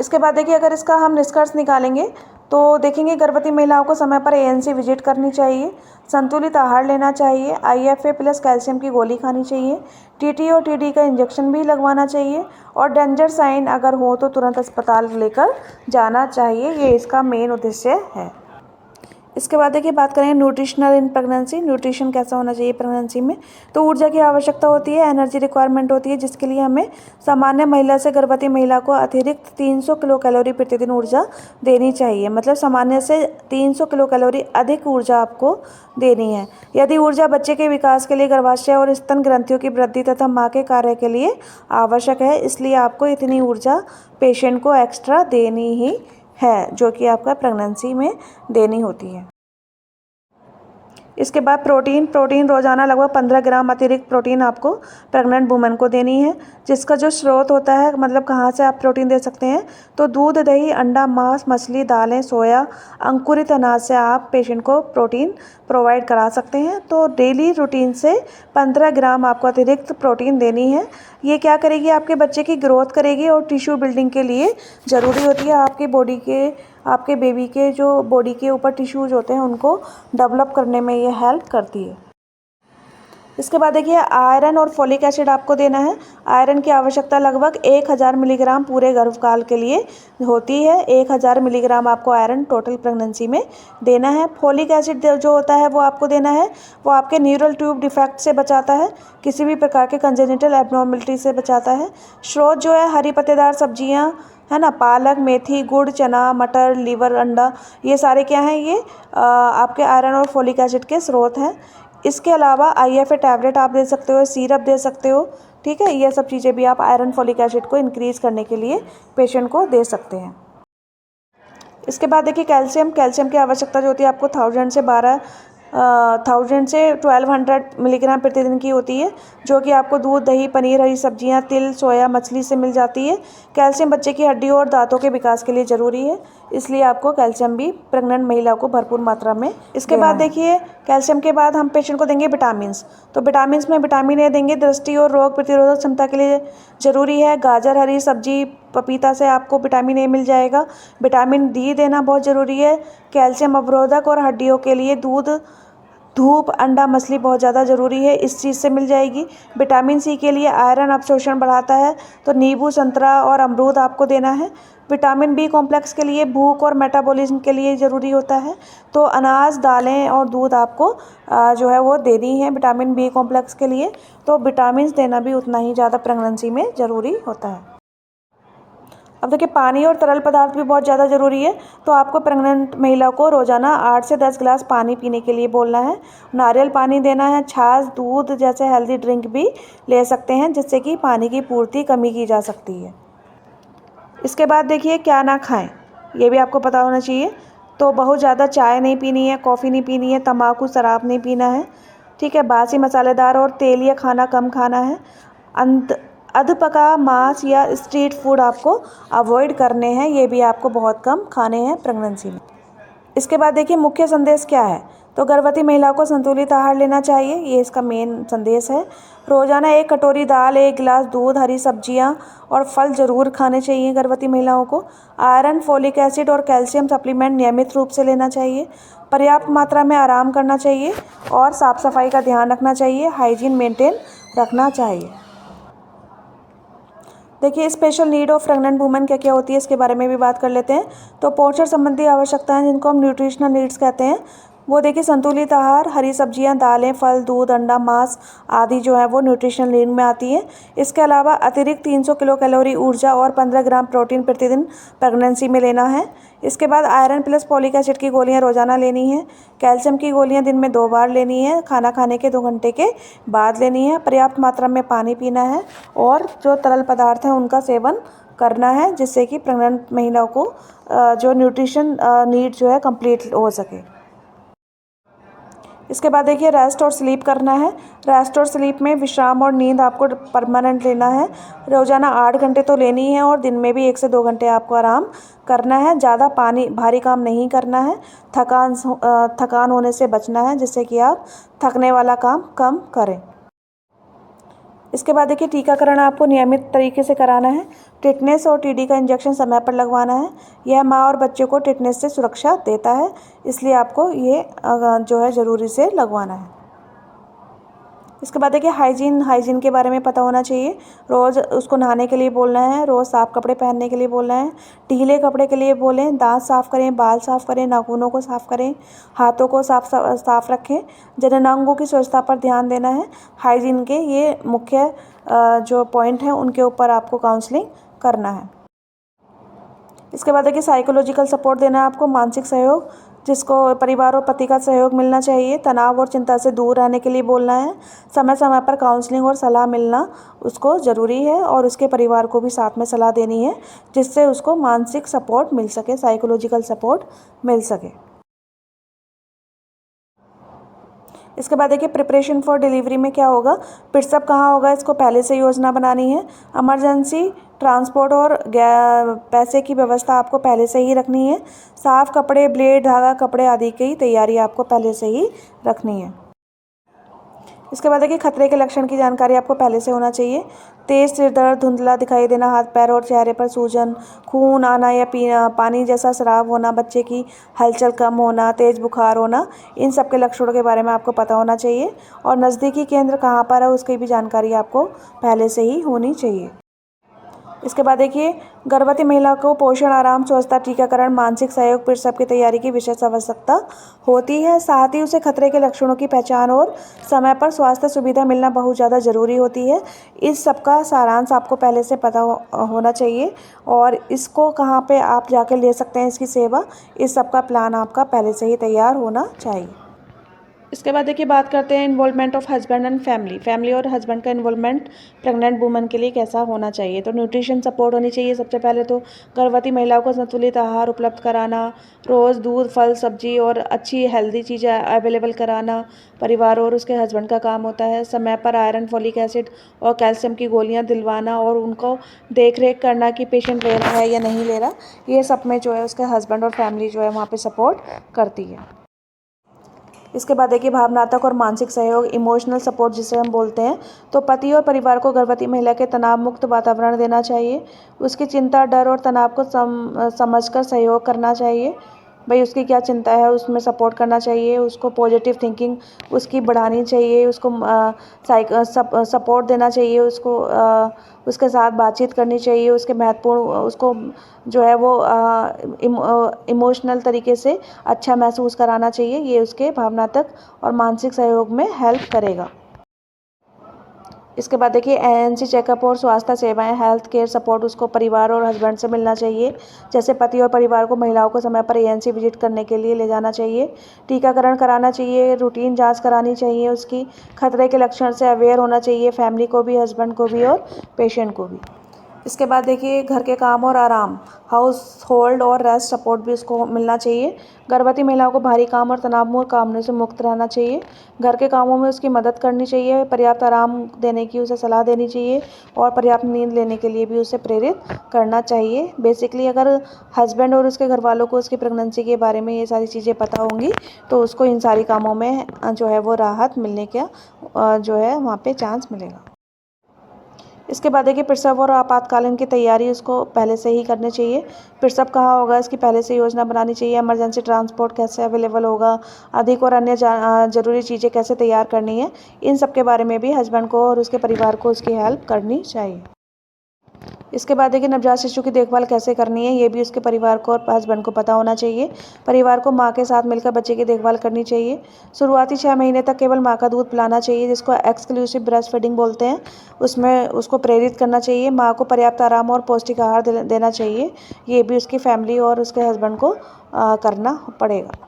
इसके बाद देखिए अगर इसका हम निष्कर्ष निकालेंगे तो देखेंगे गर्भवती महिलाओं को समय पर ANC विजिट करनी चाहिए, संतुलित आहार लेना चाहिए, IFA प्लस कैल्शियम की गोली खानी चाहिए, TT और TD का इंजेक्शन भी लगवाना चाहिए और डेंजर साइन अगर हो तो तुरंत अस्पताल लेकर जाना चाहिए। ये इसका मेन उद्देश्य है। इसके बाद देखिए बात करें न्यूट्रिशनल इन प्रेगनेंसी, न्यूट्रिशन कैसा होना चाहिए प्रेगनेंसी में। तो ऊर्जा की आवश्यकता होती है, एनर्जी रिक्वायरमेंट होती है, जिसके लिए हमें सामान्य महिला से गर्भवती महिला को अतिरिक्त 300 किलो कैलोरी प्रतिदिन ऊर्जा देनी चाहिए। मतलब सामान्य से 300 किलो कैलोरी अधिक ऊर्जा आपको देनी है। यदि ऊर्जा बच्चे के विकास के लिए, गर्भाशय और स्तन ग्रंथियों की वृद्धि तथा माँ के कार्य के लिए आवश्यक है, इसलिए आपको इतनी ऊर्जा पेशेंट को एक्स्ट्रा देनी ही है, जो कि आपका प्रेगनेंसी में देनी होती है। इसके बाद प्रोटीन रोजाना लगभग 15 ग्राम अतिरिक्त प्रोटीन आपको प्रेग्नेंट वुमेन को देनी है, जिसका जो स्रोत होता है, मतलब कहाँ से आप प्रोटीन दे सकते हैं, तो दूध, दही, अंडा, मांस, मछली, दालें, सोया, अंकुरित अनाज से आप पेशेंट को प्रोटीन प्रोवाइड करा सकते हैं। तो डेली रूटीन से 15 ग्राम आपको अतिरिक्त प्रोटीन देनी है। ये क्या करेगी, आपके बच्चे की ग्रोथ करेगी और टिश्यू बिल्डिंग के लिए ज़रूरी होती है। आपके बेबी के जो बॉडी के ऊपर टिश्यूज होते हैं उनको डेवलप करने में ये हेल्प करती है। इसके बाद देखिए आयरन और फोलिक एसिड आपको देना है। आयरन की आवश्यकता लगभग 1000 मिलीग्राम पूरे गर्भकाल के लिए होती है। 1000 मिलीग्राम आपको आयरन टोटल प्रेगनेंसी में देना है। फोलिक एसिड जो होता है वो आपको देना है, वो आपके न्यूरल ट्यूब डिफेक्ट से बचाता है, किसी भी प्रकार के कंजेनिटल एब्नॉर्मलिटी से बचाता है। स्रोत जो है हरी पत्तेदार सब्जियाँ है ना, पालक, मेथी, गुड़, चना, मटर, लीवर, अंडा, ये सारे क्या हैं, ये आपके आयरन और फोलिक एसिड के स्रोत हैं। इसके अलावा IFA टैबलेट आप दे सकते हो, सिरप दे सकते हो, ठीक है। ये सब चीज़ें भी आप आयरन फोलिक एसिड को इंक्रीज़ करने के लिए पेशेंट को दे सकते हैं। इसके बाद देखिए कैल्शियम की आवश्यकता जो होती है आपको 1000 से 1200 मिलीग्राम प्रतिदिन की होती है, जो कि आपको दूध, दही, पनीर, हरी सब्जियां, तिल, सोया, मछली से मिल जाती है। कैल्शियम बच्चे की हड्डियों और दांतों के विकास के लिए ज़रूरी है, इसलिए आपको कैल्शियम भी प्रेग्नेंट महिला को भरपूर मात्रा में। इसके बाद देखिए कैल्शियम के बाद हम पेशेंट को देंगे विटामिन्स। तो विटामिन्स में विटामिन A देंगे, दृष्टि और रोग प्रतिरोधक क्षमता के लिए ज़रूरी है। गाजर, हरी सब्जी, पपीता से आपको विटामिन A मिल जाएगा। विटामिन D देना बहुत ज़रूरी है। कैल्शियम अवरोधक और हड्डियों के लिए दूध, धूप, अंडा, मछली बहुत ज़्यादा ज़रूरी है, इस चीज़ से मिल जाएगी। विटामिन C के लिए आयरन अवशोषण बढ़ाता है, तो नींबू, संतरा और अमरूद आपको देना है। विटामिन B कॉम्प्लेक्स के लिए भूख और मेटाबॉलिज्म के लिए ज़रूरी होता है, तो अनाज, दालें और दूध आपको जो है वो देनी है विटामिन B कॉम्प्लेक्स के लिए। तो विटामिन देना भी उतना ही ज़्यादा प्रेगनेंसी में ज़रूरी होता है। अब देखिए पानी और तरल पदार्थ भी बहुत ज़्यादा ज़रूरी है, तो आपको प्रेग्नेंट महिला को रोज़ाना 8 से 10 गिलास पानी पीने के लिए बोलना है। नारियल पानी देना है, छाछ, दूध जैसे हेल्दी ड्रिंक भी ले सकते हैं, जिससे कि पानी की पूर्ति कमी की जा सकती है। इसके बाद देखिए क्या ना खाएं, ये भी आपको पता होना चाहिए। तो बहुत ज़्यादा चाय नहीं पीनी है, कॉफ़ी नहीं पीनी है, तम्बाकू, शराब नहीं पीना है, ठीक है। बासी, मसालेदार और तेलीय खाना कम खाना है। अधपका मांस या स्ट्रीट फूड आपको अवॉइड करने हैं, ये भी आपको बहुत कम खाने हैं प्रेगनेंसी में। इसके बाद देखिए मुख्य संदेश क्या है, तो गर्भवती महिला को संतुलित आहार लेना चाहिए, ये इसका मेन संदेश है। रोज़ाना 1 कटोरी दाल, 1 गिलास दूध, हरी सब्जियां और फल ज़रूर खाने चाहिए गर्भवती महिलाओं को। आयरन, फोलिक एसिड और कैल्शियम सप्लीमेंट नियमित रूप से लेना चाहिए। पर्याप्त मात्रा में आराम करना चाहिए और साफ़ सफाई का ध्यान रखना चाहिए, हाइजीन मेंटेन रखना चाहिए। देखिए special need of pregnant women क्या क्या होती है, इसके बारे में भी बात कर लेते हैं। तो पोषण संबंधी आवश्यकताएं, जिनको हम न्यूट्रिशनल नीड्स कहते हैं, वो देखिए संतुलित आहार, हरी सब्जियां, दालें, फल, दूध, अंडा, मांस आदि जो है वो न्यूट्रिशनल नीड में आती हैं। इसके अलावा अतिरिक्त 300 किलो कैलोरी ऊर्जा और 15 ग्राम प्रोटीन प्रतिदिन प्रेगनेंसी में लेना है। इसके बाद आयरन प्लस फोलिक एसिड की गोलियां रोजाना लेनी है। कैल्शियम की गोलियां दिन में 2 बार लेनी है, खाना खाने के 2 घंटे के बाद लेनी है। पर्याप्त मात्रा में पानी पीना है और जो तरल पदार्थ हैं उनका सेवन करना है, जिससे कि प्रेग्नेंट महिलाओं को जो न्यूट्रिशन नीड जो है कंप्लीट हो सके। इसके बाद देखिए रेस्ट और स्लीप करना है। रेस्ट और स्लीप में विश्राम और नींद आपको परमानेंट लेना है। रोज़ाना 8 घंटे तो लेनी है और दिन में भी 1 से 2 घंटे आपको आराम करना है। ज़्यादा भारी काम नहीं करना है। थकान होने से बचना है, जिससे कि आप थकने वाला काम कम करें। इसके बाद देखिए टीकाकरण आपको नियमित तरीके से कराना है। टिटनेस और TD का इंजेक्शन समय पर लगवाना है। यह माँ और बच्चे को टिटनेस से सुरक्षा देता है, इसलिए आपको ये जो है ज़रूरी से लगवाना है। इसके बाद देखिए हाइजीन के बारे में पता होना चाहिए। रोज़ उसको नहाने के लिए बोलना है, रोज़ साफ़ कपड़े पहनने के लिए बोलना है, ढीले कपड़े के लिए बोलें, दांत साफ़ करें, बाल साफ़ करें, नाखूनों को साफ़ करें, हाथों को साफ़ रखें, जननांगों की स्वच्छता पर ध्यान देना है। हाइजीन के ये मुख्य जो पॉइंट हैं उनके ऊपर आपको काउंसलिंग करना है। इसके बाद देखिए साइकोलॉजिकल सपोर्ट देना है आपको, मानसिक सहयोग, जिसको परिवार और पति का सहयोग मिलना चाहिए। तनाव और चिंता से दूर रहने के लिए बोलना है। समय समय पर काउंसलिंग और सलाह मिलना उसको ज़रूरी है और उसके परिवार को भी साथ में सलाह देनी है, जिससे उसको मानसिक सपोर्ट मिल सके, साइकोलॉजिकल सपोर्ट मिल सके। इसके बाद देखिए प्रिपरेशन फॉर डिलीवरी में क्या होगा, प्रसव कहाँ होगा, इसको पहले से योजना बनानी है। इमरजेंसी ट्रांसपोर्ट और पैसे की व्यवस्था आपको पहले से ही रखनी है। साफ़ कपड़े, ब्लेड, धागा, कपड़े आदि की तैयारी आपको पहले से ही रखनी है। इसके बाद देखिए खतरे के लक्षण की जानकारी आपको पहले से होना चाहिए। तेज़ सिर दर्द, धुंधला दिखाई देना, हाथ पैर और चेहरे पर सूजन, खून आना या पीना, पानी जैसा स्राव होना, बच्चे की हलचल कम होना, तेज़ बुखार होना, इन सब के लक्षणों के बारे में आपको पता होना चाहिए। और नज़दीकी केंद्र कहाँ पर है उसकी भी जानकारी आपको पहले से ही होनी चाहिए। इसके बाद देखिए गर्भवती महिला को पोषण, आराम, स्वच्छता, टीकाकरण, मानसिक सहयोग, प्रसव की तैयारी की विशेष आवश्यकता होती है। साथ ही उसे खतरे के लक्षणों की पहचान और समय पर स्वास्थ्य सुविधा मिलना बहुत ज़्यादा ज़रूरी होती है। इस सब का सारांश आपको पहले से पता होना चाहिए और इसको कहाँ पे आप जाके ले सकते हैं इसकी सेवा, इस सब का प्लान आपका पहले से ही तैयार होना चाहिए। इसके बाद देखिए बात करते हैं involvement of husband and family और हस्बैंड का इन्वॉल्वमेंट प्रेग्नेंट वुमन के लिए कैसा होना चाहिए। तो न्यूट्रिशन सपोर्ट होनी चाहिए। सबसे पहले तो गर्भवती महिलाओं को संतुलित आहार उपलब्ध कराना, रोज़ दूध, फल, सब्जी और अच्छी हेल्दी चीज़ें अवेलेबल कराना परिवार और उसके हस्बैंड का काम होता है। समय पर आयरन, फॉलिक एसिड और कैल्शियम की गोलियाँ दिलवाना और उनको देख रेख करना कि पेशेंट ले रहा है या नहीं ले रहा, ये सब में जो है उसके हस्बैंड और फैमिली जो है वहाँ पर सपोर्ट करती है। इसके बाद देखिए भावनात्मक और मानसिक सहयोग, इमोशनल सपोर्ट जिसे हम बोलते हैं। तो पति और परिवार को गर्भवती महिला के तनाव मुक्त वातावरण देना चाहिए। उसकी चिंता, डर और तनाव को समझकर सहयोग करना चाहिए। भाई उसकी क्या चिंता है उसमें सपोर्ट करना चाहिए। उसको पॉजिटिव थिंकिंग उसकी बढ़ानी चाहिए। उसको सपोर्ट देना चाहिए। उसको उसके साथ बातचीत करनी चाहिए। उसके महत्वपूर्ण उसको जो है वो इमोशनल तरीके से अच्छा महसूस कराना चाहिए। ये उसके भावनात्मक और मानसिक सहयोग में हेल्प करेगा। इसके बाद देखिए एएनसी चेकअप और स्वास्थ्य सेवाएं, हेल्थ केयर सपोर्ट उसको परिवार और हस्बैंड से मिलना चाहिए। जैसे पति और परिवार को महिलाओं को समय पर एएनसी विजिट करने के लिए ले जाना चाहिए। टीकाकरण कराना चाहिए, रूटीन जांच करानी चाहिए, उसकी खतरे के लक्षण से अवेयर होना चाहिए, फैमिली को भी, हस्बैंड को भी और पेशेंट को भी। इसके बाद देखिए घर के काम और आराम, हाउस होल्ड और रेस्ट सपोर्ट भी उसको मिलना चाहिए। गर्भवती महिलाओं को भारी काम और तनावपूर्ण कामों से मुक्त रहना चाहिए। घर के कामों में उसकी मदद करनी चाहिए। पर्याप्त आराम देने की उसे सलाह देनी चाहिए और पर्याप्त नींद लेने के लिए भी उसे प्रेरित करना चाहिए। बेसिकली अगर हस्बैंड और उसके घर वालों को उसकी प्रेगनेंसी के बारे में ये सारी चीज़ें पता होंगी तो उसको इन सारी कामों में जो है वो राहत मिलने का जो है वहाँ पे चांस मिलेगा। इसके बाद देखिए प्रसव और आपातकालीन की तैयारी उसको पहले से ही करनी चाहिए। प्रसव कहाँ होगा इसकी पहले से योजना बनानी चाहिए। इमरजेंसी ट्रांसपोर्ट कैसे अवेलेबल होगा, अधिक और अन्य ज़रूरी चीज़ें कैसे तैयार करनी है, इन सब के बारे में भी हस्बैंड को और उसके परिवार को उसकी हेल्प करनी चाहिए। इसके बाद देखिए नवजात शिशु की देखभाल कैसे करनी है, ये भी उसके परिवार को और हस्बैंड को पता होना चाहिए। परिवार को माँ के साथ मिलकर बच्चे की देखभाल करनी चाहिए। शुरुआती 6 महीने तक केवल माँ का दूध पिलाना चाहिए, जिसको एक्सक्लूसिव ब्रेस्ट फीडिंग बोलते हैं। उसमें उसको प्रेरित करना चाहिए। माँ को पर्याप्त आराम और पौष्टिक आहार देना चाहिए। ये भी उसकी फैमिली और उसके हस्बैंड को करना पड़ेगा।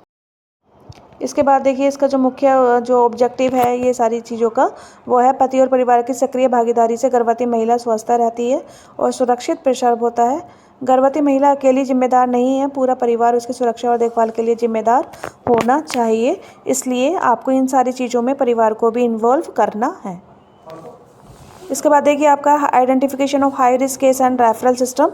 इसके बाद देखिए इसका जो मुख्य जो ऑब्जेक्टिव है ये सारी चीज़ों का, वो है पति और परिवार की सक्रिय भागीदारी से गर्भवती महिला स्वस्थ रहती है और सुरक्षित प्रसव होता है। गर्भवती महिला अकेली जिम्मेदार नहीं है, पूरा परिवार उसकी सुरक्षा और देखभाल के लिए जिम्मेदार होना चाहिए। इसलिए आपको इन सारी चीज़ों में परिवार को भी इन्वॉल्व करना है। इसके बाद देखिए आपका identification of high risk case and referral system.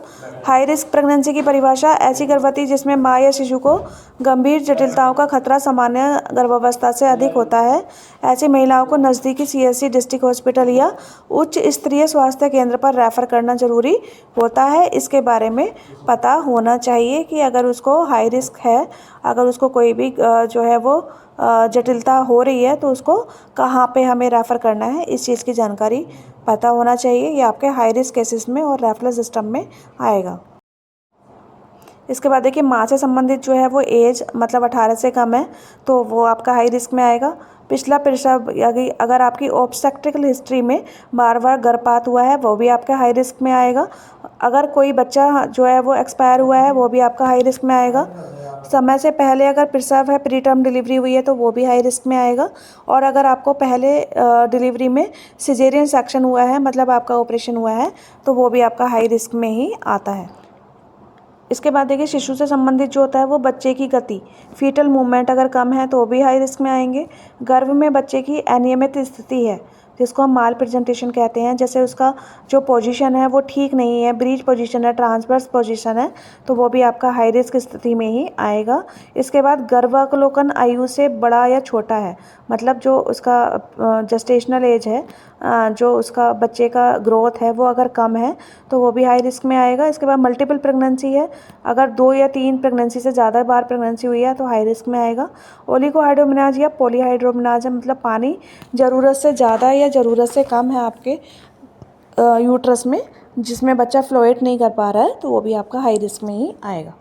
High risk pregnancy की परिभाषा, ऐसी गर्भवती जिसमें माँ या शिशु को गंभीर जटिलताओं का खतरा सामान्य गर्भावस्था से अधिक होता है। ऐसी महिलाओं को नज़दीकी सीएचसी, डिस्ट्रिक्ट हॉस्पिटल या उच्च स्तरीय स्वास्थ्य केंद्र पर रेफर करना जरूरी होता है। इसके बारे में पता होना चाहिए कि अगर उसको हाई रिस्क है, अगर उसको कोई भी जो है वो जटिलता हो रही है तो उसको कहाँ पे हमें रेफ़र करना है, इस चीज़ की जानकारी पता होना चाहिए। ये आपके हाई रिस्क केसेस में और रेफरल सिस्टम में आएगा। इसके बाद देखिए माँ से संबंधित जो है वो एज मतलब 18 से कम है तो वो आपका हाई रिस्क में आएगा। पिछला प्रसव अगर आपकी ऑब्स्टेट्रिकल हिस्ट्री में बार बार गर्भपात हुआ है वो भी आपका हाई रिस्क में आएगा। अगर कोई बच्चा जो है वो एक्सपायर हुआ है वो भी आपका हाई रिस्क में आएगा। समय से पहले अगर प्रसव है, प्री टर्म डिलीवरी हुई है तो वो भी हाई रिस्क में आएगा। और अगर आपको पहले डिलीवरी में सिजेरियन सेक्शन हुआ है मतलब आपका ऑपरेशन हुआ है तो वो भी आपका हाई रिस्क में ही आता है। इसके बाद देखिए शिशु से संबंधित जो होता है वो बच्चे की गति, फीटल मूवमेंट अगर कम है तो भी हाई रिस्क में आएंगे। गर्भ में बच्चे की अनियमित स्थिति है जिसको हम माल प्रेजेंटेशन कहते हैं, जैसे उसका जो पोजीशन है वो ठीक नहीं है, ब्रीच पोजीशन है, ट्रांसवर्स पोजीशन है, तो वो भी आपका हाई रिस्क स्थिति में ही आएगा। इसके बाद गर्भावलोकन आयु से बड़ा या छोटा है, मतलब जो उसका जेस्टेशनल एज है, जो उसका बच्चे का ग्रोथ है वो अगर कम है तो वो भी हाई रिस्क में आएगा। इसके बाद मल्टीपल प्रेगनेंसी है, अगर 2 या 3 प्रेगनेंसी से ज़्यादा बार प्रेगनेंसी हुई है तो हाई रिस्क में आएगा। ओलिगोहाइड्रोमिनाज या पॉलीहाइड्रोमिनाज मतलब पानी ज़रूरत से ज़्यादा या ज़रूरत से कम है आपके यूट्रस में, जिसमें बच्चा फ्लोएट नहीं कर पा रहा है तो वो भी आपका हाई रिस्क में ही आएगा।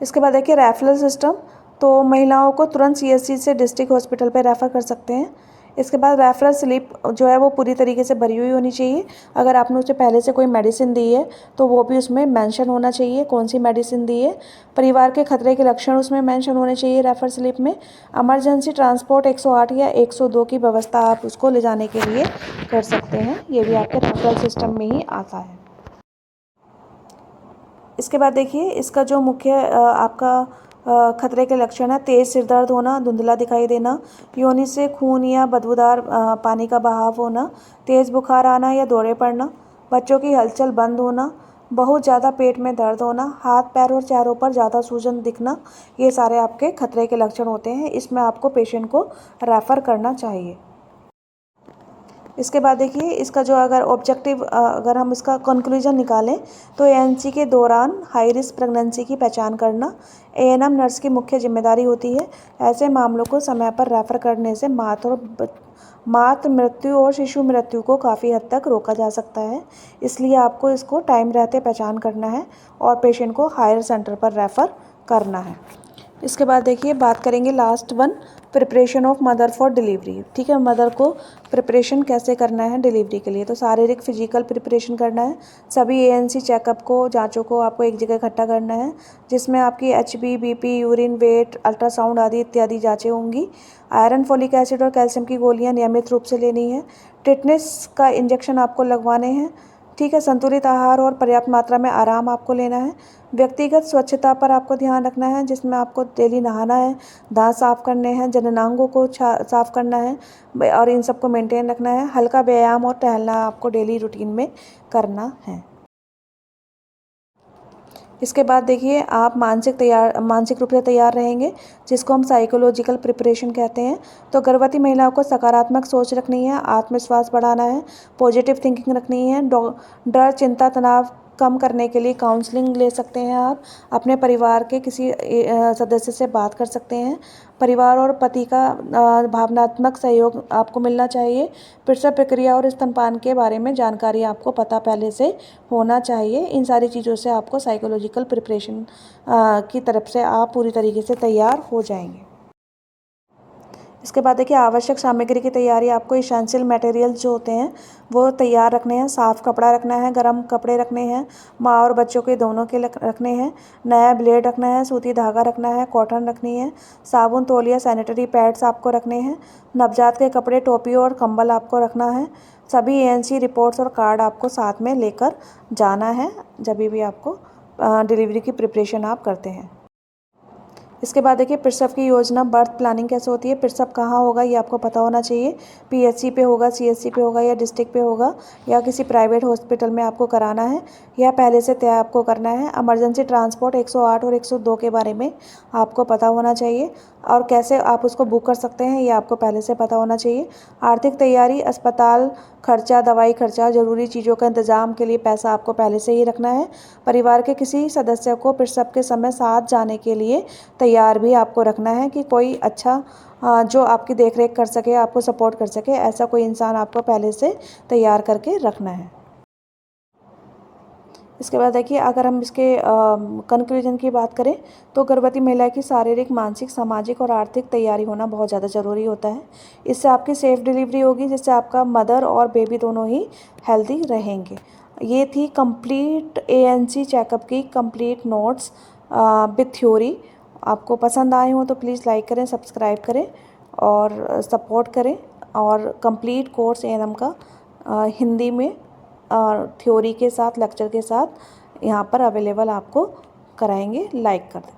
इसके बाद देखिए रेफरल सिस्टम, तो महिलाओं को तुरंत सीएससी से डिस्ट्रिक्ट हॉस्पिटल पे रेफ़र कर सकते हैं। इसके बाद रेफरल स्लिप जो है वो पूरी तरीके से भरी हुई होनी चाहिए। अगर आपने उसे पहले से कोई मेडिसिन दी है तो वो भी उसमें मेंशन होना चाहिए कौन सी मेडिसिन दी है। परिवार के खतरे के लक्षण उसमें मेंशन होने चाहिए रेफर स्लिप में। इमरजेंसी ट्रांसपोर्ट 108 या 102 की व्यवस्था आप उसको ले जाने के लिए कर सकते हैं, ये भी आपके रेफरल सिस्टम में ही आता है। इसके बाद देखिए इसका जो मुख्य आपका खतरे के लक्षण है, तेज़ सिर दर्द होना, धुंधला दिखाई देना, योनि से खून या बदबूदार पानी का बहाव होना, तेज़ बुखार आना या दौरे पड़ना, बच्चों की हलचल बंद होना, बहुत ज़्यादा पेट में दर्द होना, हाथ पैर और चेहरों पर ज़्यादा सूजन दिखना, ये सारे आपके खतरे के लक्षण होते हैं। इसमें आपको पेशेंट को रेफ़र करना चाहिए। इसके बाद देखिए इसका जो अगर ऑब्जेक्टिव अगर हम इसका कंक्लूजन निकालें तो एएनसी के दौरान हाई रिस्क प्रेगनेंसी की पहचान करना एएनएम नर्स की मुख्य जिम्मेदारी होती है। ऐसे मामलों को समय पर रेफ़र करने से मातृ मृत्यु और शिशु मृत्यु को काफ़ी हद तक रोका जा सकता है, इसलिए आपको इसको टाइम रहते पहचान करना है और पेशेंट को हायर सेंटर पर रेफ़र करना है। इसके बाद देखिए बात करेंगे last one, preparation of mother for delivery. ठीक है, मदर को प्रिपरेशन कैसे करना है डिलीवरी के लिए, तो शारीरिक फिजिकल प्रिपरेशन करना है। सभी एएनसी चेकअप को, जांचों को आपको एक जगह इकट्ठा करना है, जिसमें आपकी HB, BP, urine weight, ultrasound आदि इत्यादि जांचें होंगी। आयरन, फॉलिक एसिड और कैल्शियम की गोलियां नियमित रूप से लेनी है। टिटनेस का इंजेक्शन आपको लगवाने हैं। ठीक है, संतुलित आहार और पर्याप्त मात्रा में आराम आपको लेना है। व्यक्तिगत स्वच्छता पर आपको ध्यान रखना है, जिसमें आपको डेली नहाना है, दांत साफ करने हैं, जननांगों को साफ करना है और इन सबको मेंटेन रखना है। हल्का व्यायाम और टहलना आपको डेली रूटीन में करना है। इसके बाद देखिए आप मानसिक रूप से तैयार रहेंगे, जिसको हम साइकोलॉजिकल प्रिपरेशन कहते हैं। तो गर्भवती महिलाओं को सकारात्मक सोच रखनी है, आत्मविश्वास बढ़ाना है, पॉजिटिव थिंकिंग रखनी है। डर, चिंता, तनाव कम करने के लिए काउंसलिंग ले सकते हैं आप, अपने परिवार के किसी सदस्य से बात कर सकते हैं। परिवार और पति का भावनात्मक सहयोग आपको मिलना चाहिए। प्रसव प्रक्रिया और स्तनपान के बारे में जानकारी आपको पता पहले से होना चाहिए। इन सारी चीज़ों से आपको साइकोलॉजिकल प्रिपरेशन की तरफ से आप पूरी तरीके से तैयार हो जाएंगे। इसके बाद देखिए आवश्यक सामग्री की तैयारी, आपको इसेंशियल मटेरियल्स जो होते हैं वो तैयार रखने हैं। साफ़ कपड़ा रखना है, गर्म कपड़े रखने हैं, माँ और बच्चों के दोनों के रखने हैं। नया ब्लेड रखना है, सूती धागा रखना है, कॉटन रखनी है, साबुन, तौलिया, सैनिटरी पैड्स आपको रखने हैं। नवजात के कपड़े, टोपी और कंबल आपको रखना है। सभी एएनसी रिपोर्ट्स और कार्ड आपको साथ में लेकर जाना है जब भी आपको डिलीवरी की प्रिपरेशन आप करते हैं। इसके बाद देखिए प्रसव की योजना, बर्थ प्लानिंग कैसे होती है, प्रसव कहाँ होगा ये आपको पता होना चाहिए। पीएचसी पे होगा, सीएचसी पे होगा या डिस्ट्रिक्ट पे होगा या किसी प्राइवेट हॉस्पिटल में आपको कराना है या पहले से तय आपको करना है। इमरजेंसी ट्रांसपोर्ट 108 और 102 के बारे में आपको पता होना चाहिए। और कैसे आप उसको बुक कर सकते हैं ये आपको पहले से पता होना चाहिए। आर्थिक तैयारी, अस्पताल खर्चा, दवाई खर्चा, ज़रूरी चीज़ों का इंतज़ाम के लिए पैसा आपको पहले से ही रखना है। परिवार के किसी सदस्य को प्रसव के समय साथ जाने के लिए तैयार भी आपको रखना है कि कोई अच्छा जो आपकी देख रेख कर सके, आपको सपोर्ट कर सके, ऐसा कोई इंसान आपको पहले से तैयार करके रखना है। इसके बाद देखिए, अगर हम इसके कंक्लूजन की बात करें तो गर्भवती महिला की शारीरिक, मानसिक, सामाजिक और आर्थिक तैयारी होना बहुत ज़्यादा ज़रूरी होता है। इससे आपकी सेफ डिलीवरी होगी, जिससे आपका मदर और बेबी दोनों ही हेल्दी रहेंगे। ये थी कंप्लीट ANC चेकअप की कंप्लीट नोट्स विथ थ्योरी। आपको पसंद आए हो तो प्लीज़ लाइक करें, सब्सक्राइब करें और सपोर्ट करें। और कंप्लीट कोर्स ANM का हिंदी में थ्योरी के साथ, लेक्चर के साथ यहाँ पर अवेलेबल आपको कराएंगे। लाइक कर दें।